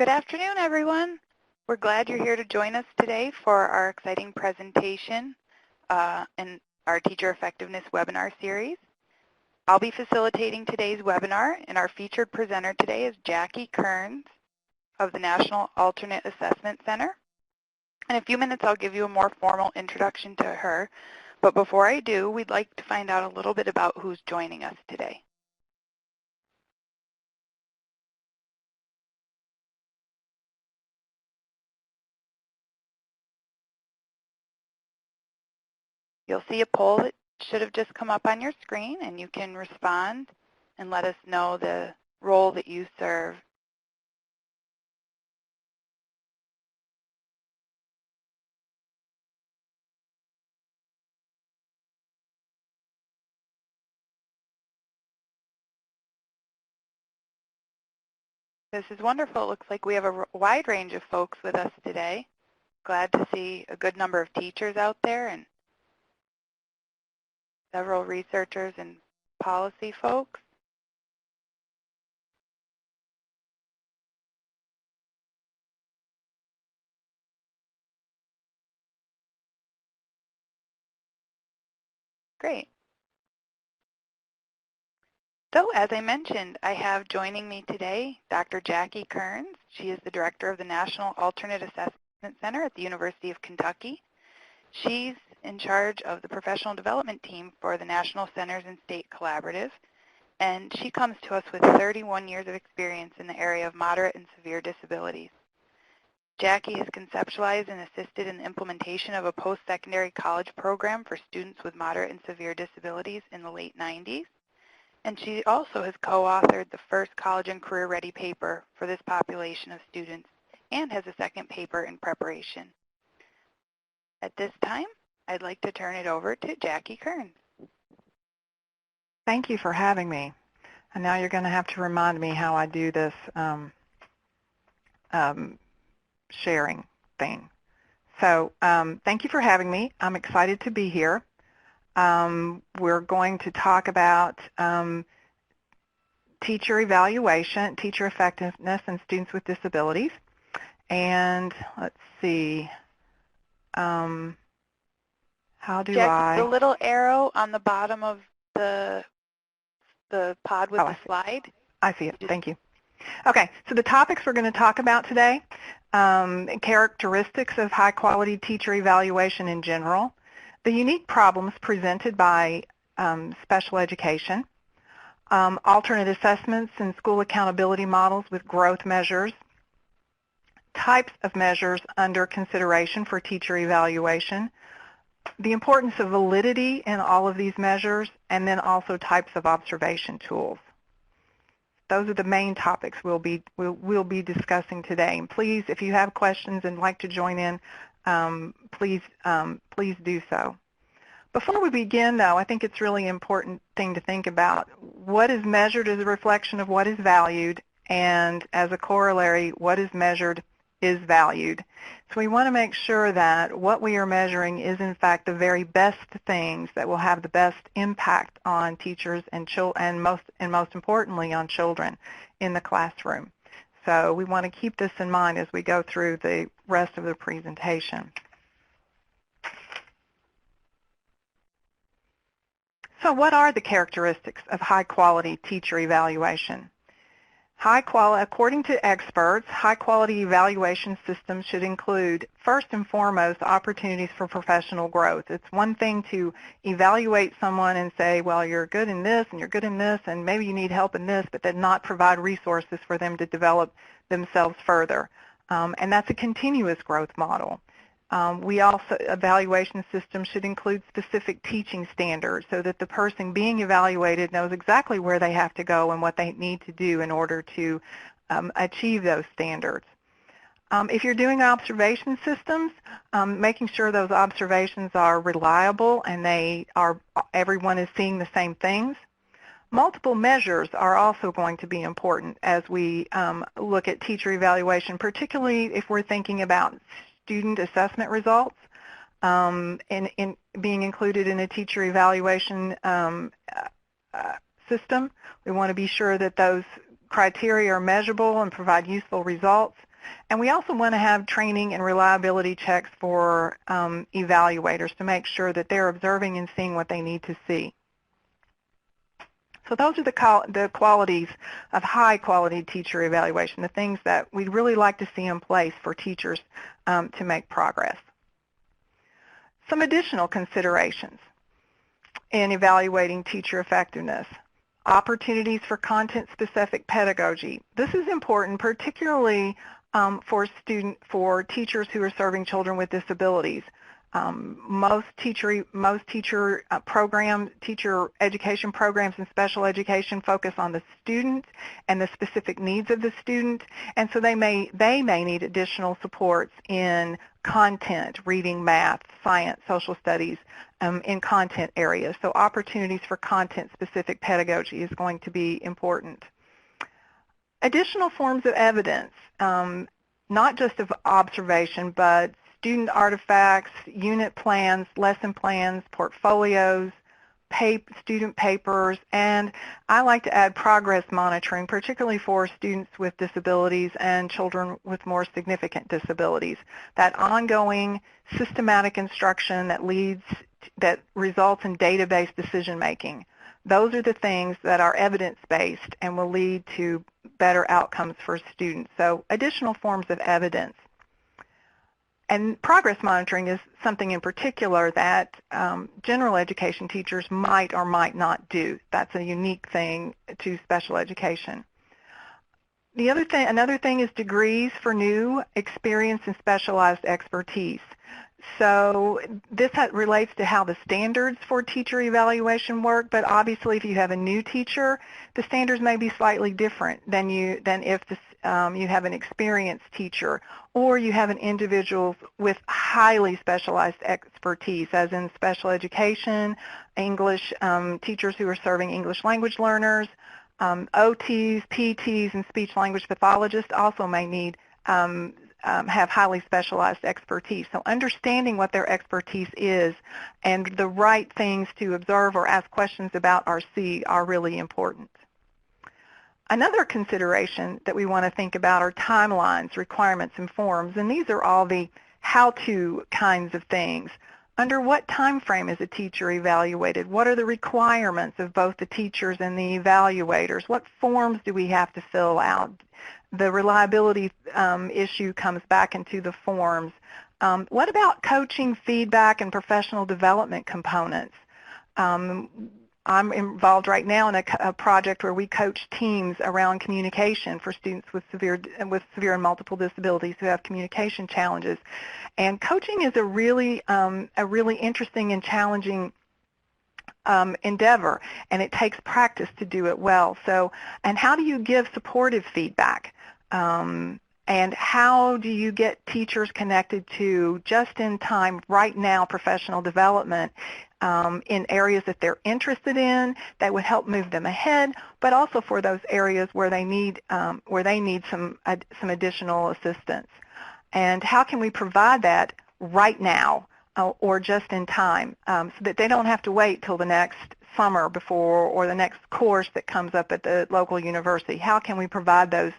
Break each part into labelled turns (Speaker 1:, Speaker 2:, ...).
Speaker 1: Good afternoon, everyone. We're glad you're here to join us today for our exciting presentation in our Teacher Effectiveness webinar series. I'll be facilitating today's webinar, and our featured presenter today is Jacqui Kearns of the National Alternate Assessment Center. In a few minutes, I'll give you a more formal introduction to her, but before I do, we'd like to find out a little bit about who's joining us today. You'll see a poll that should have just come up on your screen, and you can respond and let us know the role that you serve. This is wonderful. It looks like we have a wide range of folks with us today. Glad to see a good number of teachers out there and several researchers and policy folks. Great. So as I mentioned, I have joining me today Dr. Jacqui Kearns. She is the director of the National Alternate Assessment Center at the University of Kentucky. She's in charge of the professional development team for the National Centers and State Collaborative, and she comes to us with 31 years of experience in the area of moderate and severe disabilities. Jacqui has conceptualized and assisted in the implementation of a post-secondary college program for students with moderate and severe disabilities in the late 90s, and she also has co-authored the first college and career-ready paper for this population of students and has a second paper in preparation. At this time, I'd like to turn it over to Jacqui Kearns.
Speaker 2: Thank you for having me. And now you're going to have to remind me how I do this sharing thing. So thank you for having me. I'm excited to be here. We're going to talk about teacher evaluation, teacher effectiveness, and students with disabilities. And let's see. How do
Speaker 1: Jacqui, the little arrow on the bottom of the pod with the slide.
Speaker 2: I see it. Thank you. Okay, so the topics we're going to talk about today, characteristics of high-quality teacher evaluation in general, the unique problems presented by special education, alternate assessments and school accountability models with growth measures, types of measures under consideration for teacher evaluation, the importance of validity in all of these measures, and then also types of observation tools. Those are the main topics we'll be discussing today. And please, if you have questions and like to join in, please do so. Before we begin, though, I think it's really important thing to think about what is measured as a reflection of what is valued, and as a corollary, what is measured is valued. So we want to make sure that what we are measuring is in fact the very best things that will have the best impact on teachers and most importantly on children in the classroom. So we want to keep this in mind as we go through the rest of the presentation. So what are the characteristics of high-quality teacher evaluation? According to experts, high-quality evaluation systems should include, first and foremost, opportunities for professional growth. It's one thing to evaluate someone and say, well, you're good in this and you're good in this and maybe you need help in this, but then not provide resources for them to develop themselves further. And that's a continuous growth model. Evaluation systems should include specific teaching standards so that the person being evaluated knows exactly where they have to go and what they need to do in order to achieve those standards. If you're doing observation systems, making sure those observations are reliable and everyone is seeing the same things. Multiple measures are also going to be important as we look at teacher evaluation, particularly if we're thinking about student assessment results in being included in a teacher evaluation system. We want to be sure that those criteria are measurable and provide useful results. And we also want to have training and reliability checks for evaluators to make sure that they're observing and seeing what they need to see. So those are the qualities of high-quality teacher evaluation, the things that we'd really like to see in place for teachers to make progress. Some additional considerations in evaluating teacher effectiveness. Opportunities for content-specific pedagogy. This is important, particularly for teachers who are serving children with disabilities. Most teacher education programs in special education focus on the student and the specific needs of the student, and so they may need additional supports in content, reading, math, science, social studies, in content areas. So opportunities for content-specific pedagogy is going to be important. Additional forms of evidence, not just of observation, but student artifacts, unit plans, lesson plans, portfolios, student papers, and I like to add progress monitoring, particularly for students with disabilities and children with more significant disabilities. That ongoing systematic instruction that results in database decision making. Those are the things that are evidence-based and will lead to better outcomes for students. So additional forms of evidence. And progress monitoring is something in particular that general education teachers might or might not do. That's a unique thing to special education. Another thing is degrees for new experience and specialized expertise. So this relates to how the standards for teacher evaluation work, but obviously if you have a new teacher, the standards may be slightly different than if you have an experienced teacher, or you have an individual with highly specialized expertise, as in special education, English, teachers who are serving English language learners, OTs, PTs, and speech language pathologists also may need have highly specialized expertise. So understanding what their expertise is and the right things to observe or ask questions about or see are really important. Another consideration that we want to think about are timelines, requirements, and forms, and these are all the how-to kinds of things. Under what time frame is a teacher evaluated? What are the requirements of both the teachers and the evaluators? What forms do we have to fill out? The reliability issue comes back into the forms. What about coaching, feedback, and professional development components? I'm involved right now in a project where we coach teams around communication for students with severe and multiple disabilities who have communication challenges. And coaching is a really interesting and challenging endeavor, and it takes practice to do it well. So, and how do you give supportive feedback? And how do you get teachers connected to just-in-time, right-now professional development in areas that they're interested in that would help move them ahead, but also for those areas where they need some additional assistance? And how can we provide that right now or just in time so that they don't have to wait till the next summer before or the next course that comes up at the local university? How can we provide those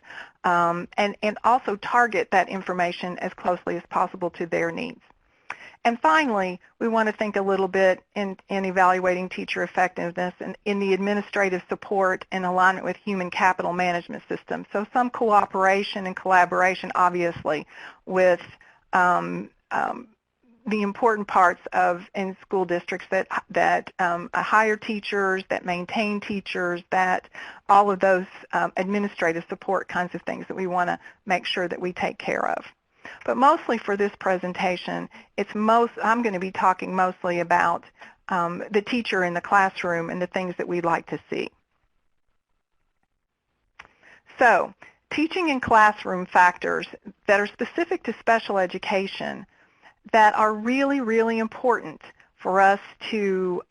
Speaker 2: and also target that information as closely as possible to their needs? And finally, we want to think a little bit in evaluating teacher effectiveness and in the administrative support and alignment with human capital management systems. So some cooperation and collaboration, obviously, with the important parts in school districts that hire teachers, that maintain teachers, that all of those administrative support kinds of things that we want to make sure that we take care of. But mostly for this presentation, I'm going to be talking mostly about the teacher in the classroom and the things that we'd like to see. So, teaching in classroom factors that are specific to special education that are really, really important for us to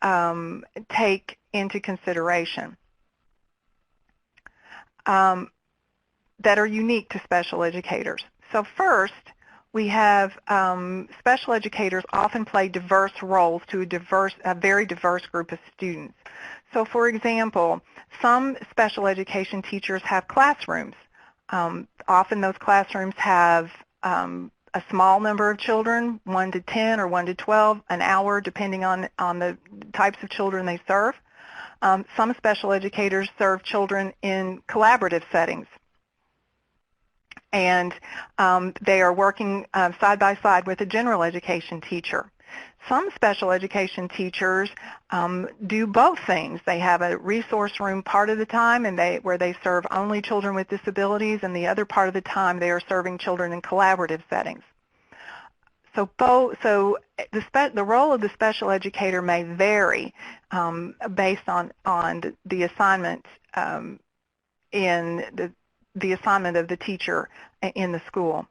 Speaker 2: take into consideration, that are unique to special educators. So first, we have special educators often play diverse roles to a very diverse group of students. So for example, some special education teachers have classrooms Often those classrooms have a small number of children, 1 to 10 or 1 to 12, an hour, depending on the types of children they serve. Some special educators serve children in collaborative settings, and they are working side by side with a general education teacher. Some special education teachers do both things. They have a resource room part of the time where they serve only children with disabilities, and the other part of the time they are serving children in collaborative settings. So the role of the special educator may vary based on the assignment the assignment of the teacher in the school.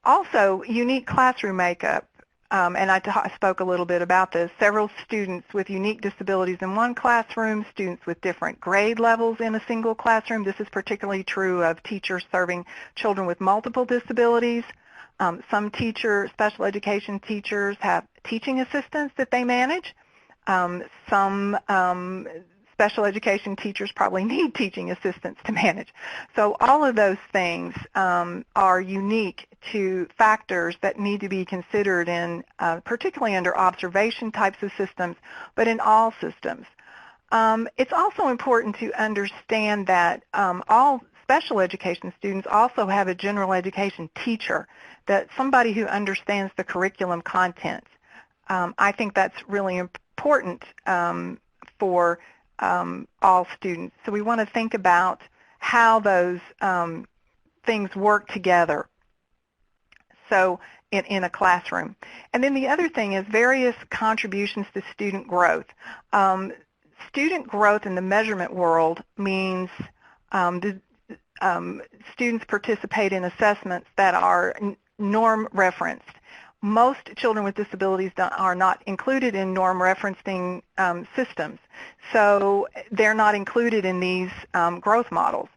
Speaker 2: Also, unique classroom makeup. And I spoke a little bit about this. Several students with unique disabilities in one classroom, students with different grade levels in a single classroom. This is particularly true of teachers serving children with multiple disabilities. Some special education teachers have teaching assistants that they manage. Some special education teachers probably need teaching assistants to manage. So all of those things are unique to factors that need to be considered in, particularly under observation types of systems, but in all systems. It's also important to understand that all special education students also have a general education teacher, that somebody who understands the curriculum content. I think that's really important for all students. So we want to think about how those things work together in a classroom. And then the other thing is various contributions to student growth. Student growth in the measurement world means students participate in assessments that are norm referenced. Most children with disabilities are not included in norm referencing systems, so they're not included in these growth models.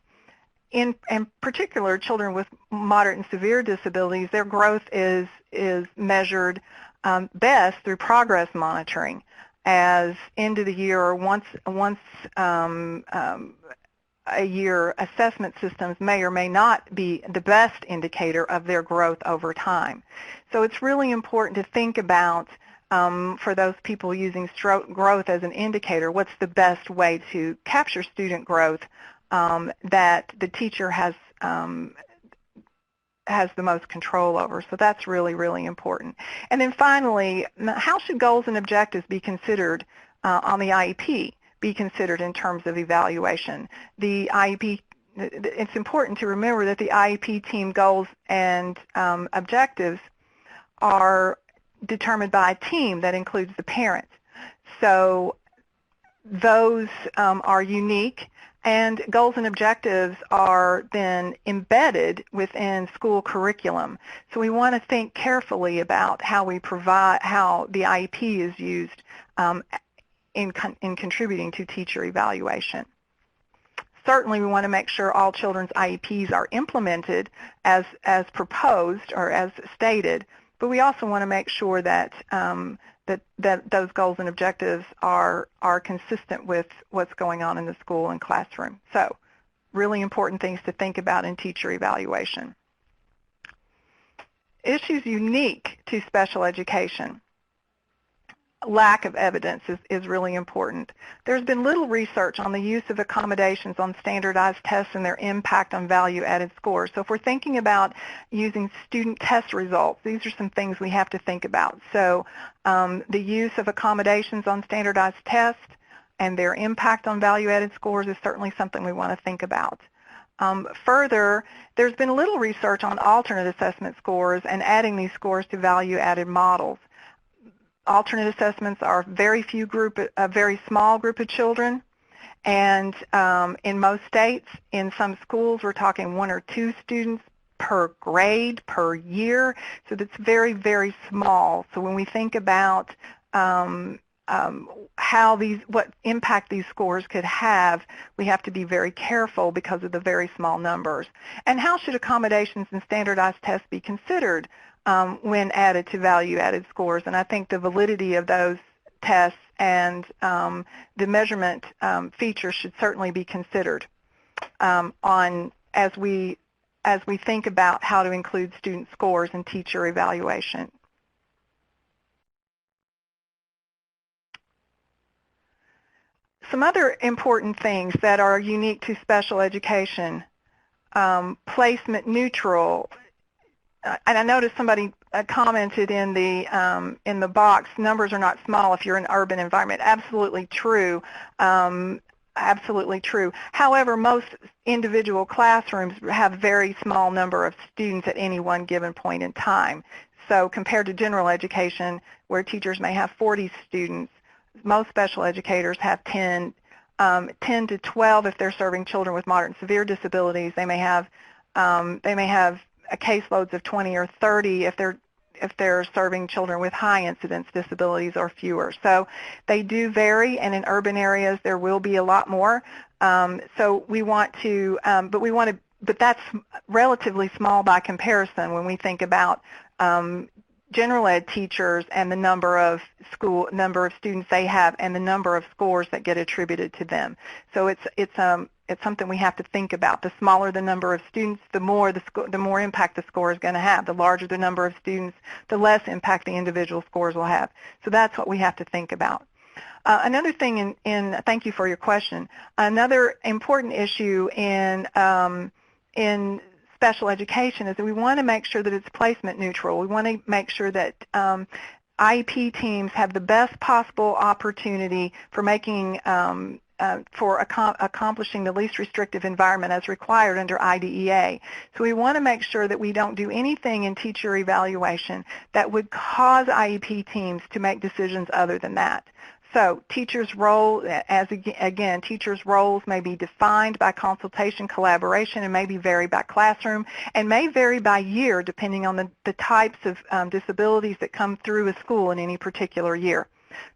Speaker 2: In particular, children with moderate and severe disabilities, their growth is measured best through progress monitoring, as end of the year or once a year assessment systems may or may not be the best indicator of their growth over time. So it's really important to think about, for those people using growth as an indicator, what's the best way to capture student growth that the teacher has the most control over. So that's really, really important. And then finally, how should goals and objectives be considered on the IEP? Be considered in terms of evaluation. The IEP, it's important to remember that the IEP team goals and objectives are determined by a team that includes the parent. So those are unique, and goals and objectives are then embedded within school curriculum. So we want to think carefully about how we provide, how the IEP is used in contributing to teacher evaluation. Certainly we want to make sure all children's IEPs are implemented as proposed or as stated, but we also want to make sure that that those goals and objectives are consistent with what's going on in the school and classroom. So really important things to think about in teacher evaluation. Issues unique to special education. Lack of evidence is really important. There's been little research on the use of accommodations on standardized tests and their impact on value-added scores. So if we're thinking about using student test results, these are some things we have to think about. So the use of accommodations on standardized tests and their impact on value-added scores is certainly something we want to think about. Further, there's been little research on alternate assessment scores and adding these scores to value-added models. Alternate assessments are a very small group of children, and in most states, in some schools, we're talking 1 or 2 students per grade, per year, so that's very, very small. So when we think about what impact these scores could have, we have to be very careful because of the very small numbers. And how should accommodations and standardized tests be considered when added to value-added scores? And I think the validity of those tests and the measurement features should certainly be considered as we as we think about how to include student scores in teacher evaluation. Some other important things that are unique to special education, placement neutral, and I noticed somebody commented in the box, numbers are not small if you're in an urban environment. Absolutely true. Absolutely true. However, most individual classrooms have a very small number of students at any one given point in time. So compared to general education, where teachers may have 40 students, most special educators have 10 to 12 if they're serving children with moderate and severe disabilities. They may have caseloads of 20 or 30 if they're serving children with high incidence disabilities or fewer. So they do vary, and in urban areas there will be a lot more. So we want to, but that's relatively small by comparison when we think about general ed teachers and the number of students they have and the number of scores that get attributed to them. So it's something we have to think about. The smaller the number of students, the more impact the score is going to have. The larger the number of students, the less impact the individual scores will have. So that's what we have to think about. Another thing thank you for your question. Another important issue in special education is that we want to make sure that it's placement neutral. We want to make sure that IEP teams have the best possible opportunity for making accomplishing the least restrictive environment as required under IDEA. So we want to make sure that we don't do anything in teacher evaluation that would cause IEP teams to make decisions other than that. So teachers' role, teachers' roles may be defined by consultation, collaboration, and may vary by classroom, and may vary by year depending on the types of disabilities that come through a school in any particular year.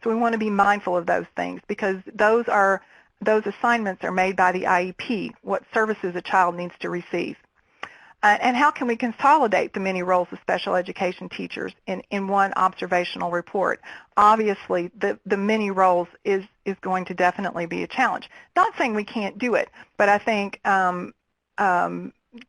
Speaker 2: So we want to be mindful of those things because those assignments are made by the IEP, what services a child needs to receive. And how can we consolidate the many roles of special education teachers in one observational report? Obviously, the many roles is going to definitely be a challenge. Not saying we can't do it, but I think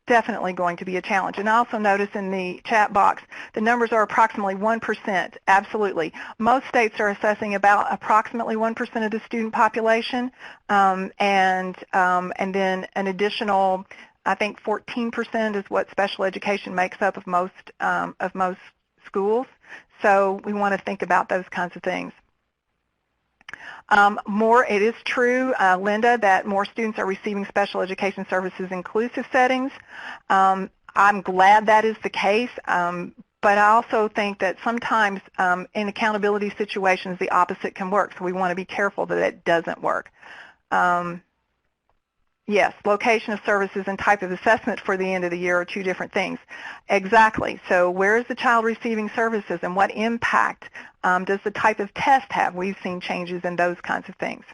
Speaker 2: definitely going to be a challenge. And I also notice in the chat box, the numbers are approximately 1%. Absolutely. Most states are assessing about approximately 1% of the student population, and then an additional, I think 14% is what special education makes up of most schools. So we want to think about those kinds of things. It is true, Linda, that more students are receiving special education services inclusive settings. I'm glad that is the case, but I also think that sometimes in accountability situations the opposite can work, so we want to be careful that it doesn't work. Yes, location of services and type of assessment for the end of the year are two different things. Exactly. So where is the child receiving services and what impact does the type of test have? We've seen changes in those kinds of things.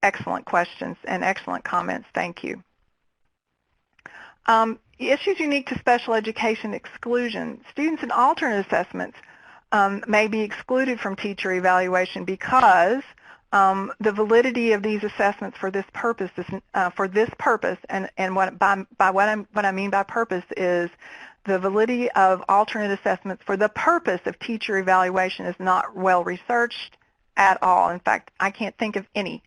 Speaker 2: Excellent questions and excellent comments. Thank you. Issues unique to special education exclusion. Students in alternate assessments may be excluded from teacher evaluation because the validity of these assessments for this purpose is, and what I mean by purpose is the validity of alternate assessments for the purpose of teacher evaluation is not well researched at all. In fact, I can't think of any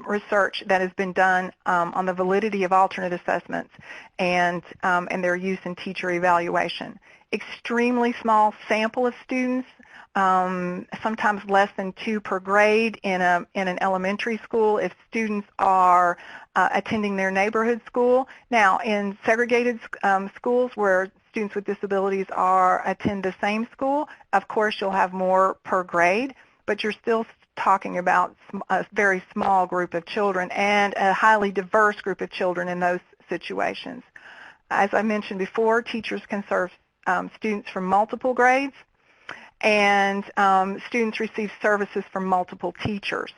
Speaker 2: research that has been done on the validity of alternate assessments and their use in teacher evaluation. Extremely small sample of students. Sometimes less than 2 per grade in an elementary school if students are attending their neighborhood school. Now, in segregated schools where students with disabilities attend the same school, of course you'll have more per grade, but you're still talking about a very small group of children and a highly diverse group of children in those situations. As I mentioned before, teachers can serve students from multiple grades, and students receive services from multiple teachers.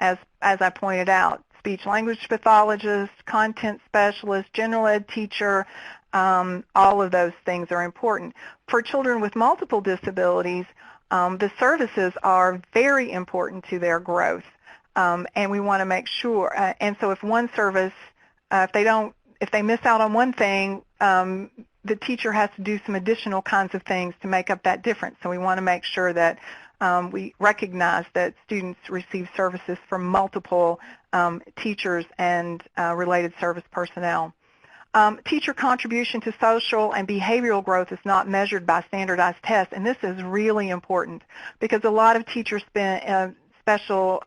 Speaker 2: As I pointed out, speech-language pathologist, content specialist, general ed teacher, all of those things are important. For children with multiple disabilities, the services are very important to their growth. and we want to make sure. And so if one service, if they miss out on one thing, the teacher has to do some additional kinds of things to make up that difference. So we want to make sure that we recognize that students receive services from multiple teachers and related service personnel. Teacher contribution to social and behavioral growth is not measured by standardized tests, and this is really important because a lot of teachers spend special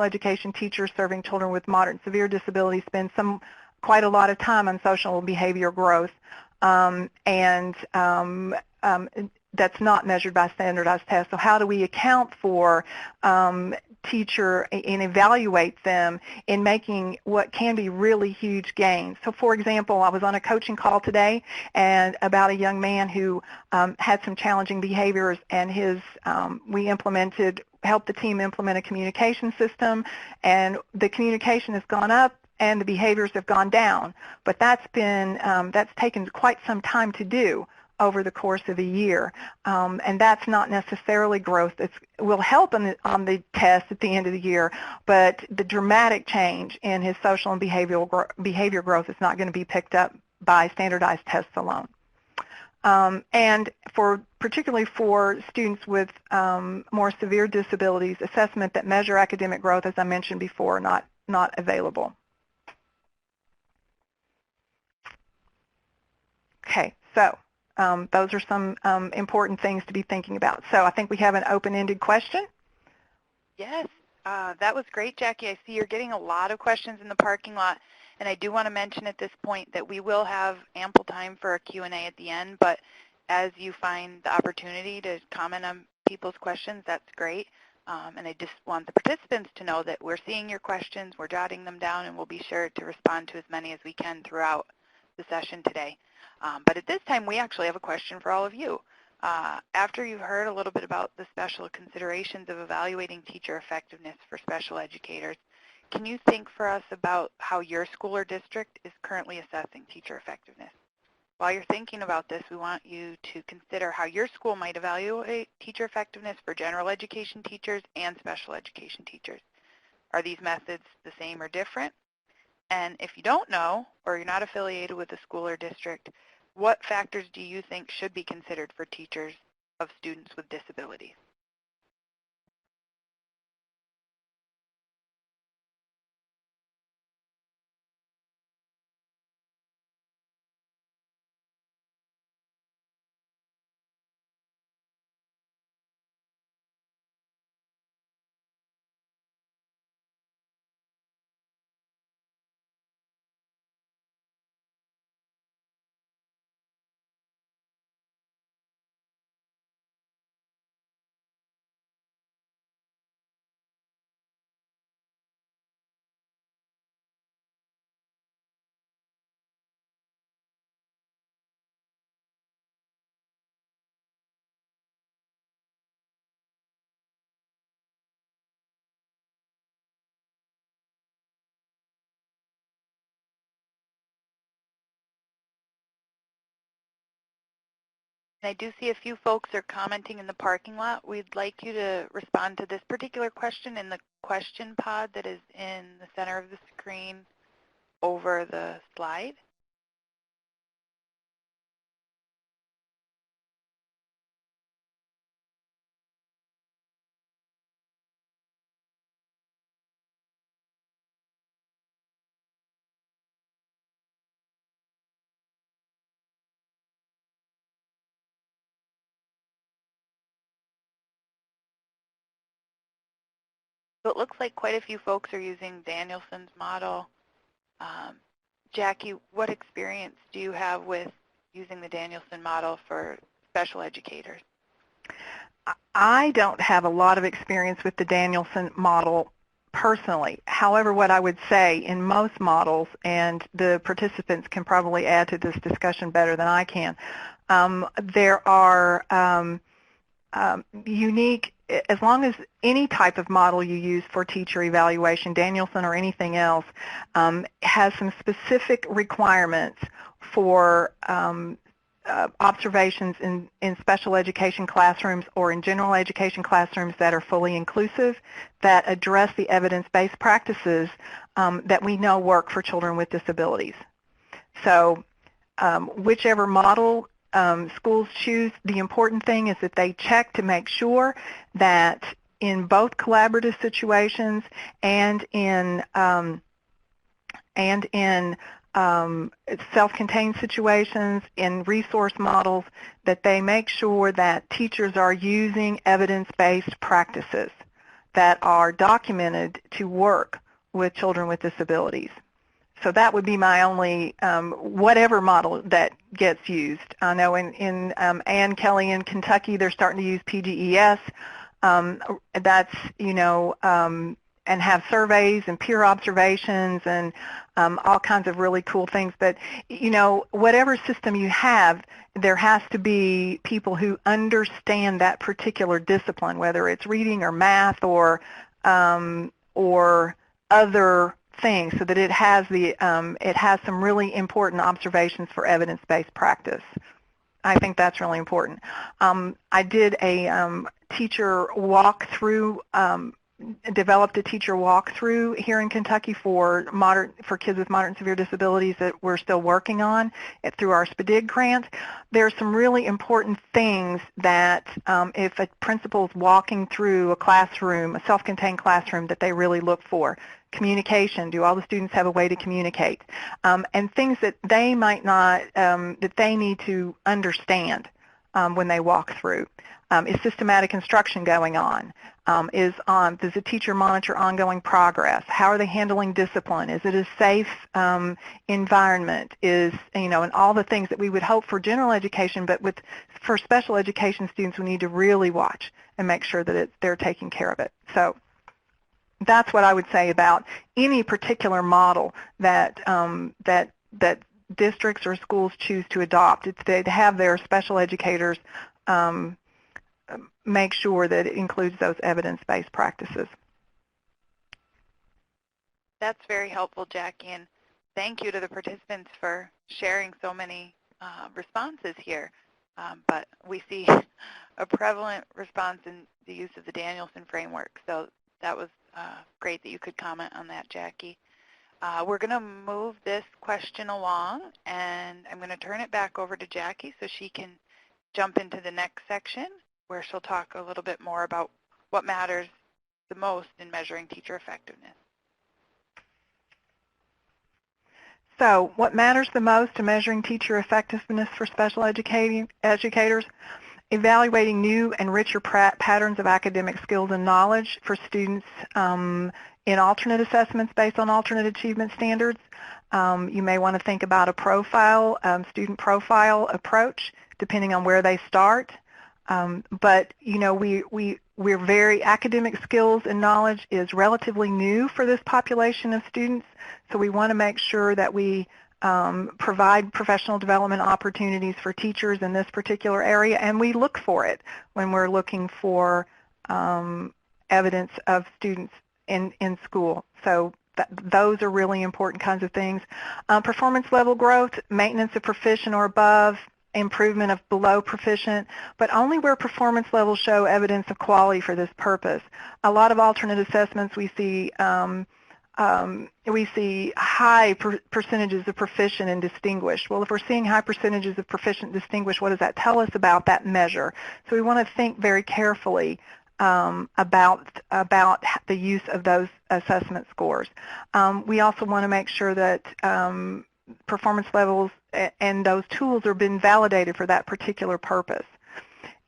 Speaker 2: education teachers serving children with moderate and severe disabilities spend quite a lot of time on social and behavior growth, and that's not measured by standardized tests. So how do we account for teacher and evaluate them in making what can be really huge gains? So for example, I was on a coaching call today and about a young man who had some challenging behaviors, and we helped the team implement a communication system, and the communication has gone up and the behaviors have gone down. But that's taken quite some time to do over the course of a year, and that's not necessarily growth. It will help on the test at the end of the year, but the dramatic change in his social and behavior growth is not going to be picked up by standardized tests alone. And particularly for students with more severe disabilities, assessment that measure academic growth, as I mentioned before, not available. Okay, so those are some important things to be thinking about. So I think we have an open-ended question.
Speaker 1: Yes, that was great, Jacqui. I see you're getting a lot of questions in the parking lot, and I do want to mention at this point that we will have ample time for a Q&A at the end, but as you find the opportunity to comment on people's questions, that's great. And I just want the participants to know that we're seeing your questions, we're jotting them down, and we'll be sure to respond to as many as we can throughout the session today. But at this time, we actually have a question for all of you. After you've heard a little bit about the special considerations of evaluating teacher effectiveness for special educators, can you think for us about how your school or district is currently assessing teacher effectiveness? While you're thinking about this, we want you to consider how your school might evaluate teacher effectiveness for general education teachers and special education teachers. Are these methods the same or different? And if you don't know, or you're not affiliated with a school or district, what factors do you think should be considered for teachers of students with disabilities? And I do see a few folks are commenting in the parking lot. We'd like you to respond to this particular question in the question pod that is in the center of the screen over the slide. So it looks like quite a few folks are using Danielson's model. Jacqui, what experience do you have with using the Danielson model for special educators?
Speaker 2: I don't have a lot of experience with the Danielson model personally. However, what I would say in most models, and the participants can probably add to this discussion better than I can, there are unique, as long as any type of model you use for teacher evaluation, Danielson or anything else, has some specific requirements for observations in special education classrooms or in general education classrooms that are fully inclusive, that address the evidence-based practices that we know work for children with disabilities. So whichever model schools choose, the important thing is that they check to make sure that in both collaborative situations and in self-contained situations, in resource models, that they make sure that teachers are using evidence-based practices that are documented to work with children with disabilities. So that would be my only, whatever model that gets used. I know in Ann Kelly in Kentucky, they're starting to use PGES. That's, and have surveys and peer observations and all kinds of really cool things. But, whatever system you have, there has to be people who understand that particular discipline, whether it's reading or math or other things, so that it has some really important observations for evidence-based practice. I think that's really important. I did a teacher walkthrough, developed a teacher walkthrough here in Kentucky for kids with moderate and severe disabilities that we're still working on through our SPDIG grant. There are some really important things that if a principal is walking through a classroom, a self-contained classroom, that they really look for. Communication, do all the students have a way to communicate? And things that they might not, that they need to understand when they walk through. Is systematic instruction going on? Does the teacher monitor ongoing progress? How are they handling discipline? Is it a safe environment? And all the things that we would hope for general education, but for special education students, we need to really watch and make sure that they're taking care of it. So that's what I would say about any particular model that that districts or schools choose to adopt. It's to have their special educators make sure that it includes those evidence-based practices.
Speaker 1: That's very helpful, Jacqui, and thank you to the participants for sharing so many responses here. But we see a prevalent response in the use of the Danielson framework, so that was great that you could comment on that, Jacqui. We're going to move this question along, and I'm going to turn it back over to Jacqui so she can jump into the next section, where she'll talk a little bit more about what matters the most in measuring teacher effectiveness.
Speaker 2: So what matters the most in measuring teacher effectiveness for special educators? Evaluating new and richer patterns of academic skills and knowledge for students in alternate assessments based on alternate achievement standards. You may want to think about a profile, student profile approach, depending on where they start. But we're very, academic skills and knowledge is relatively new for this population of students, so we want to make sure that we provide professional development opportunities for teachers in this particular area, and we look for it when we're looking for evidence of students in school. So those are really important kinds of things. Performance level growth, maintenance of proficient or above, improvement of below proficient, but only where performance levels show evidence of quality for this purpose. A lot of alternate assessments we see high percentages of proficient and distinguished. Well, if we're seeing high percentages of proficient and distinguished, what does that tell us about that measure? So we want to think very carefully about the use of those assessment scores. We also want to make sure that performance levels and those tools are being validated for that particular purpose.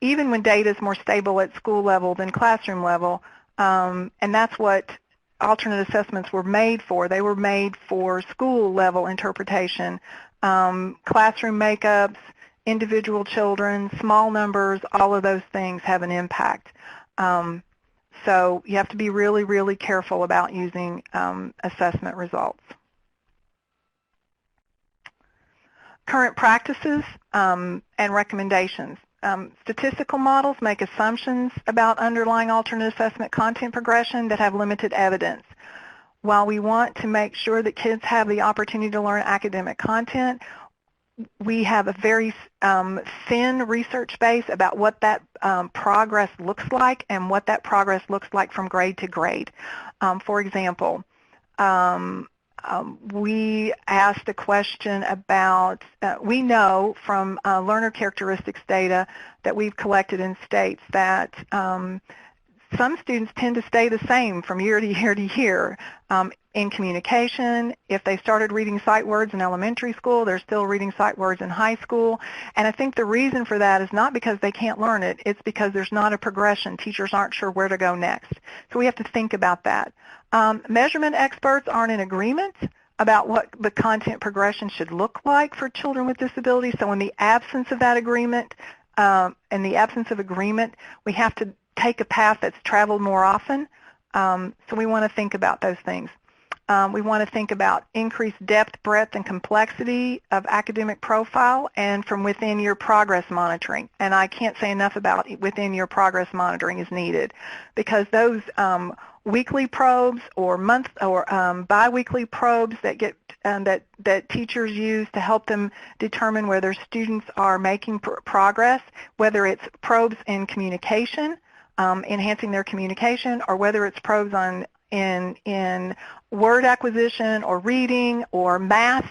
Speaker 2: Even when data is more stable at school level than classroom level, and that's what alternate assessments were made for. They were made for school level interpretation. Classroom makeups, individual children, small numbers, all of those things have an impact. So you have to be really, really careful about using assessment results. Current practices and recommendations. Statistical models make assumptions about underlying alternate assessment content progression that have limited evidence. While we want to make sure that kids have the opportunity to learn academic content, we have a very thin research base about what that progress looks like and what that progress looks like from grade to grade. For example, we asked a question about, we know from learner characteristics data that we've collected in states that some students tend to stay the same from year to year to year. In communication, if they started reading sight words in elementary school, they're still reading sight words in high school. And I think the reason for that is not because they can't learn it, it's because there's not a progression. Teachers aren't sure where to go next. So we have to think about that. Measurement experts aren't in agreement about what the content progression should look like for children with disabilities. So in the absence of that agreement, we have to take a path that's traveled more often. So we want to think about those things. We want to think about increased depth, breadth, and complexity of academic profile and from within-year progress monitoring. And I can't say enough about within-year progress monitoring is needed because those weekly probes or biweekly probes that get that teachers use to help them determine whether students are making progress, whether it's probes in communication, enhancing their communication, or whether it's probes in word acquisition or reading or math,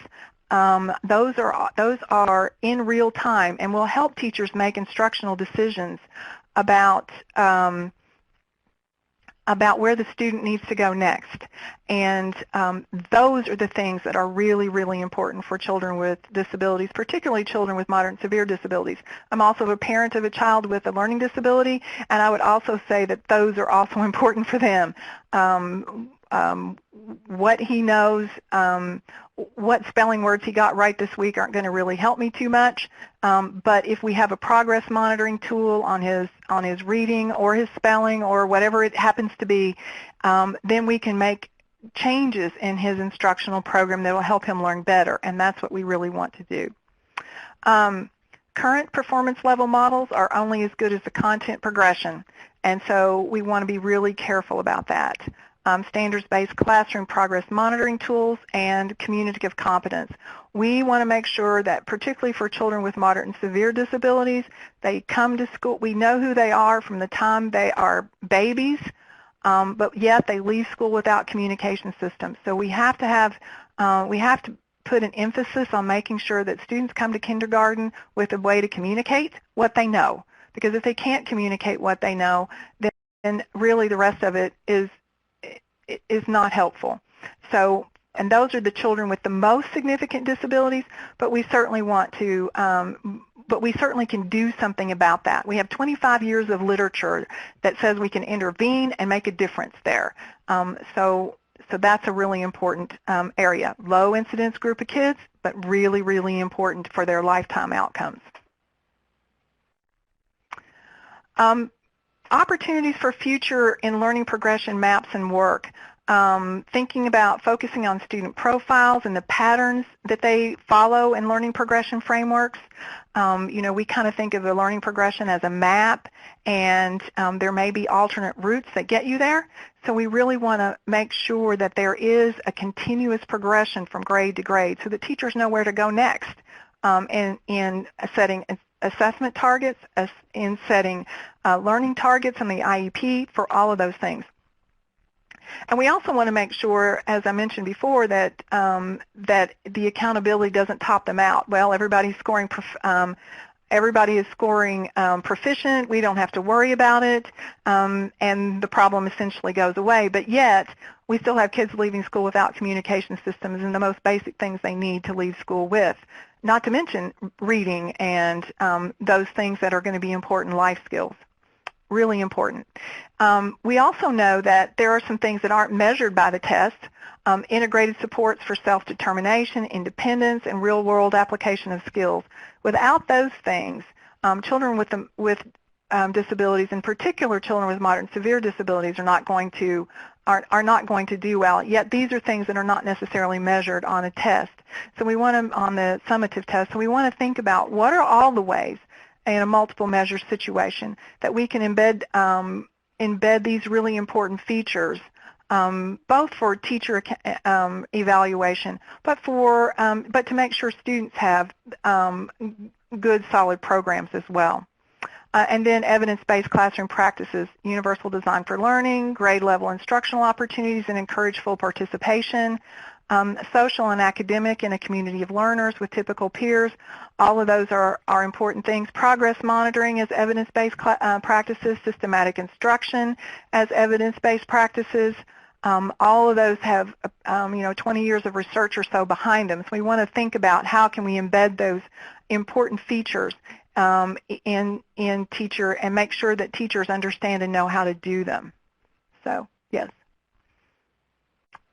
Speaker 2: those are in real time and will help teachers make instructional decisions about where the student needs to go next. And those are the things that are really, really important for children with disabilities, particularly children with moderate and severe disabilities. I'm also a parent of a child with a learning disability, and I would also say that those are also important for them. What he knows, what spelling words he got right this week aren't going to really help me too much. But if we have a progress monitoring tool on his reading or his spelling or whatever it happens to be, then we can make changes in his instructional program that will help him learn better, and that's what we really want to do. Current performance level models are only as good as the content progression, and so we want to be really careful about that. Standards-based classroom progress monitoring tools and communicative competence. We want to make sure that, particularly for children with moderate and severe disabilities, they come to school. We know who they are from the time they are babies, but yet they leave school without communication systems. So we have to put an emphasis on making sure that students come to kindergarten with a way to communicate what they know. Because if they can't communicate what they know, then really the rest of it is not helpful. So, and those are the children with the most significant disabilities, but we certainly want to, but we certainly can do something about that. We have 25 years of literature that says we can intervene and make a difference there. So that's a really important area. Low incidence group of kids, but really, really important for their lifetime outcomes. Opportunities for future in learning progression maps and work. Thinking about focusing on student profiles and the patterns that they follow in learning progression frameworks. We kind of think of the learning progression as a map, and there may be alternate routes that get you there. So we really want to make sure that there is a continuous progression from grade to grade so that teachers know where to go next in setting assessment targets, in setting learning targets in the IEP for all of those things. And we also want to make sure, as I mentioned before, that that the accountability doesn't top them out. Well, everybody's scoring everybody is scoring proficient. We don't have to worry about it, and the problem essentially goes away. But yet, we still have kids leaving school without communication systems and the most basic things they need to leave school with, not to mention reading and those things that are going to be important life skills. Really important. We also know that there are some things that aren't measured by the test. Integrated supports for self-determination, independence, and real-world application of skills. Without those things, children with disabilities, in particular children with moderate and severe disabilities, are not going to do well. Yet these are things that are not necessarily measured on a test. So we want to, on the summative test, so we want to think about what are all the ways in a multiple measure situation that we can embed these really important features both for teacher evaluation, but to make sure students have good, solid programs as well. And then evidence-based classroom practices, universal design for learning, grade-level instructional opportunities, and encourage full participation, social and academic in a community of learners with typical peers. All of those are important things. Progress monitoring as evidence-based practices, systematic instruction as evidence-based practices. All of those have 20 years of research or so behind them. So we want to think about how can we embed those important features in teacher and make sure that teachers understand and know how to do them. So, yes.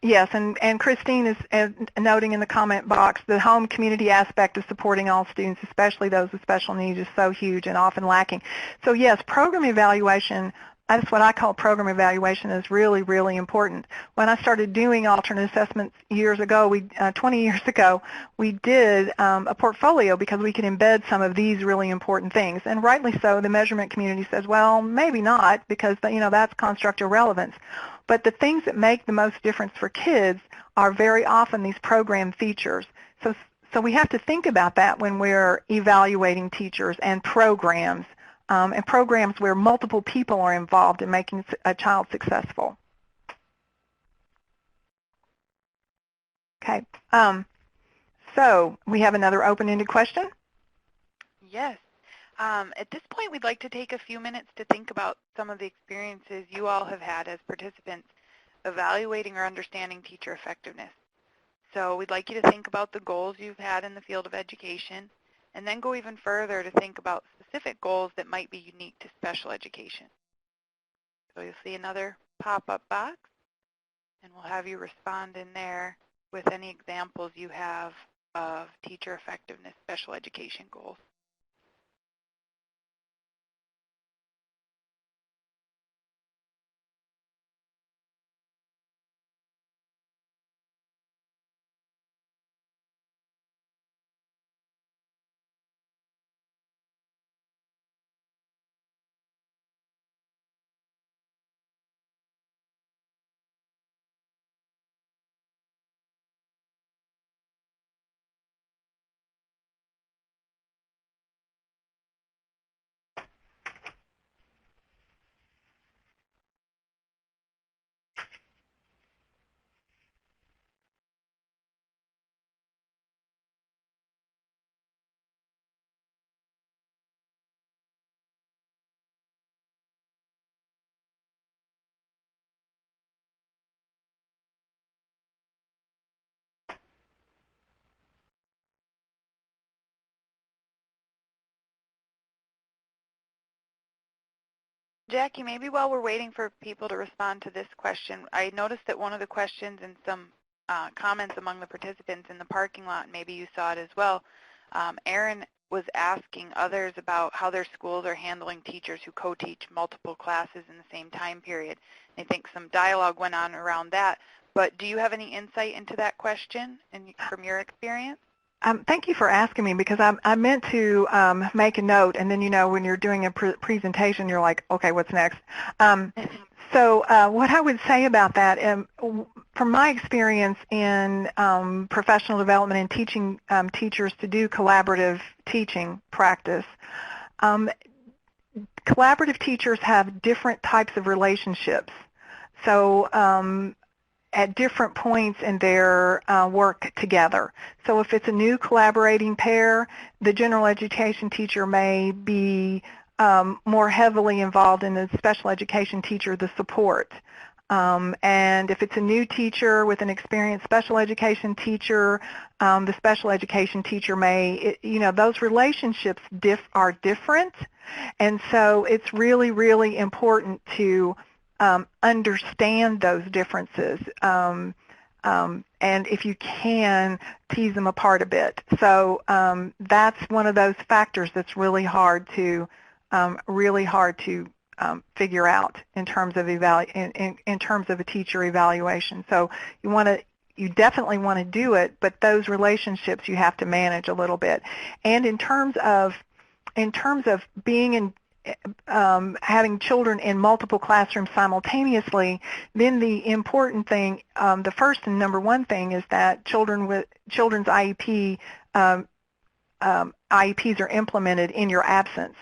Speaker 2: Yes, and Christine is noting in the comment box the home community aspect of supporting all students, especially those with special needs, is so huge and often lacking. So yes, program evaluation, that's what I call program evaluation, is really, really important. When I started doing alternate assessments years ago, 20 years ago, we did a portfolio because we could embed some of these really important things. And rightly so, the measurement community says, well, maybe not, because that's construct irrelevance. But the things that make the most difference for kids are very often these program features. So we have to think about that when we're evaluating teachers and programs where multiple people are involved in making a child successful. Okay, so we have another open-ended question?
Speaker 1: Yes. At this point, we'd like to take a few minutes to think about some of the experiences you all have had as participants evaluating or understanding teacher effectiveness. So we'd like you to think about the goals you've had in the field of education, and then go even further to think about specific goals that might be unique to special education. So you'll see another pop-up box, and we'll have you respond in there with any examples you have of teacher effectiveness special education goals. Jacqui, maybe while we're waiting for people to respond to this question, I noticed that one of the questions and some comments among the participants in the parking lot, and maybe you saw it as well, Aaron was asking others about how their schools are handling teachers who co-teach multiple classes in the same time period. I think some dialogue went on around that, but do you have any insight into that question from your experience?
Speaker 2: Thank you for asking me, because I meant to make a note, and then when you're doing a presentation, you're like, okay, what's next? So what I would say about that, from my experience in professional development and teaching teachers to do collaborative teaching practice, collaborative teachers have different types of relationships. So at different points in their work together. So if it's a new collaborating pair, the general education teacher may be more heavily involved in the special education teacher, the support. And if it's a new teacher with an experienced special education teacher, the special education teacher may, those relationships are different. And so it's really, really important to understand those differences, and if you can, tease them apart a bit. So that's one of those factors that's really hard to figure out in terms of in terms of a teacher evaluation. So you definitely want to do it, but those relationships you have to manage a little bit. And in terms of being having children in multiple classrooms simultaneously, then the important thing, the first and number one thing, is that children's IEPs are implemented in your absence.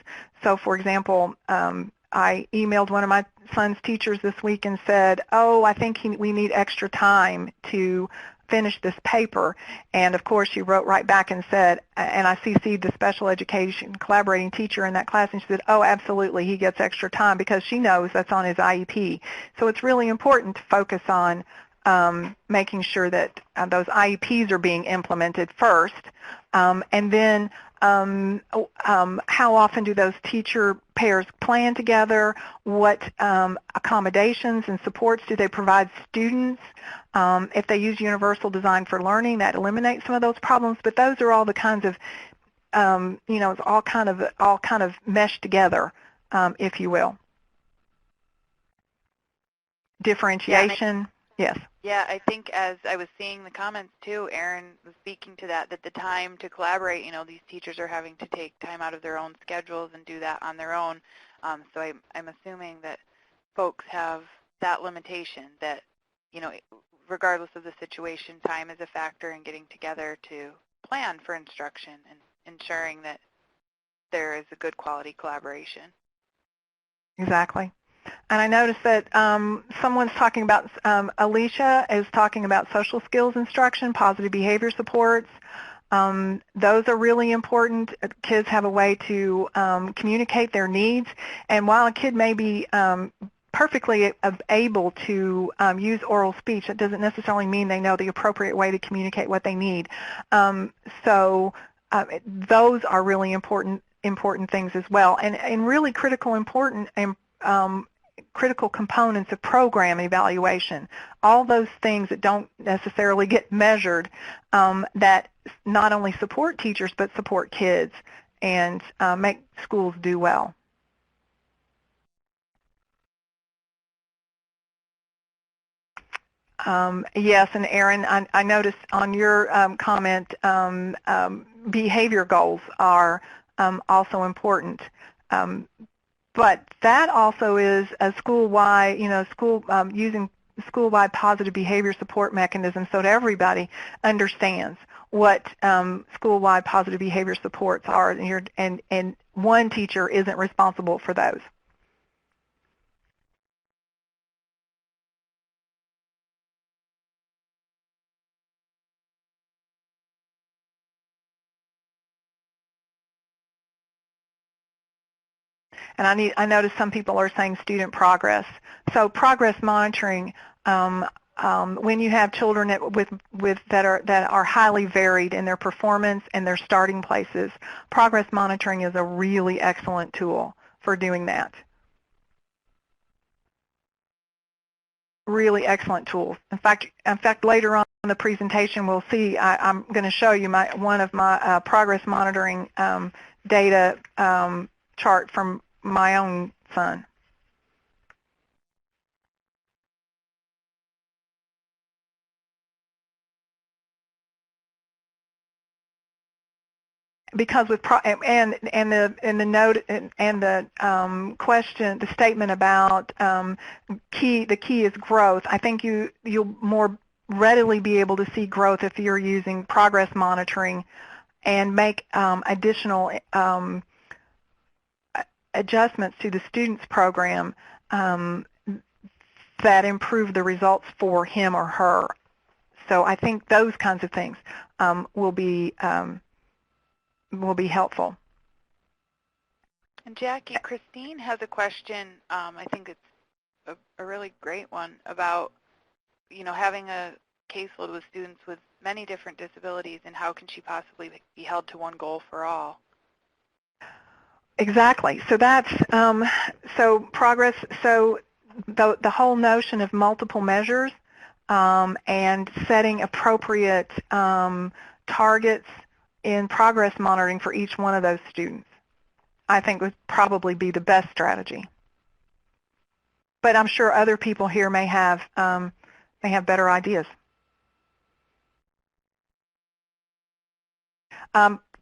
Speaker 2: So, for example, I emailed one of my son's teachers this week and said, "Oh, I think we need extra time to finish this paper." And of course, she wrote right back and said, and I CC'd the special education collaborating teacher in that class, and she said, "Oh, absolutely, he gets extra time," because she knows that's on his IEP. So it's really important to focus on making sure that those IEPs are being implemented first, and then how often do those teacher pairs plan together? What accommodations and supports do they provide students? If they use universal design for learning, that eliminates some of those problems. But those are all the kinds of, it's all kind of meshed together, if you will. Differentiation, yes.
Speaker 1: Yeah, I think as I was seeing the comments too, Erin was speaking to that the time to collaborate, these teachers are having to take time out of their own schedules and do that on their own. So I'm assuming that folks have that limitation that, regardless of the situation, time is a factor in getting together to plan for instruction and ensuring that there is a good quality collaboration.
Speaker 2: Exactly. And I noticed that someone's talking about, Alicia is talking about social skills instruction, positive behavior supports. Those are really important. Kids have a way to communicate their needs. And while a kid may be perfectly able to use oral speech, that doesn't necessarily mean they know the appropriate way to communicate what they need. So those are really important things as well. And really critical components of program evaluation, all those things that don't necessarily get measured, that not only support teachers but support kids and make schools do well. Yes, and Erin, I noticed on your comment, behavior goals are also important. But that also is a school-wide, using school-wide positive behavior support mechanisms so that everybody understands what school-wide positive behavior supports are, and one teacher isn't responsible for those. And I noticed some people are saying student progress. So progress monitoring, when you have children that are highly varied in their performance and their starting places, progress monitoring is a really excellent tool for doing that. Really excellent tool. In fact, later on in the presentation, we'll see. I'm going to show you one of my progress monitoring data chart from my own son. Because with the note and the question, the statement about the key is growth. I think you'll more readily be able to see growth if you're using progress monitoring and make additional adjustments to the student's program that improve the results for him or her. So I think those kinds of things will be helpful.
Speaker 1: And Jacqui, Christine has a question. I think it's a really great one about, having a caseload with students with many different disabilities, and how can she possibly be held to one goal for all?
Speaker 2: Exactly. So that's progress. So the whole notion of multiple measures and setting appropriate targets in progress monitoring for each one of those students, I think would probably be the best strategy. But I'm sure other people here may have better ideas.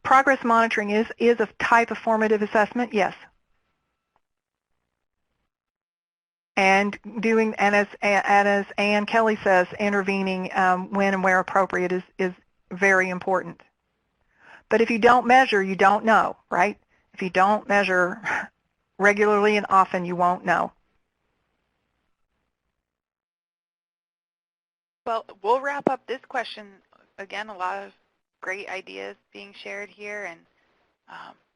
Speaker 2: Progress monitoring is a type of formative assessment, yes. and doing, and as Ann Kelly says, intervening when and where appropriate is very important. But if you don't measure, you don't know, right? If you don't measure regularly and often, you won't know.
Speaker 1: Well, we'll wrap up this question. Again, a lot of great ideas being shared here, and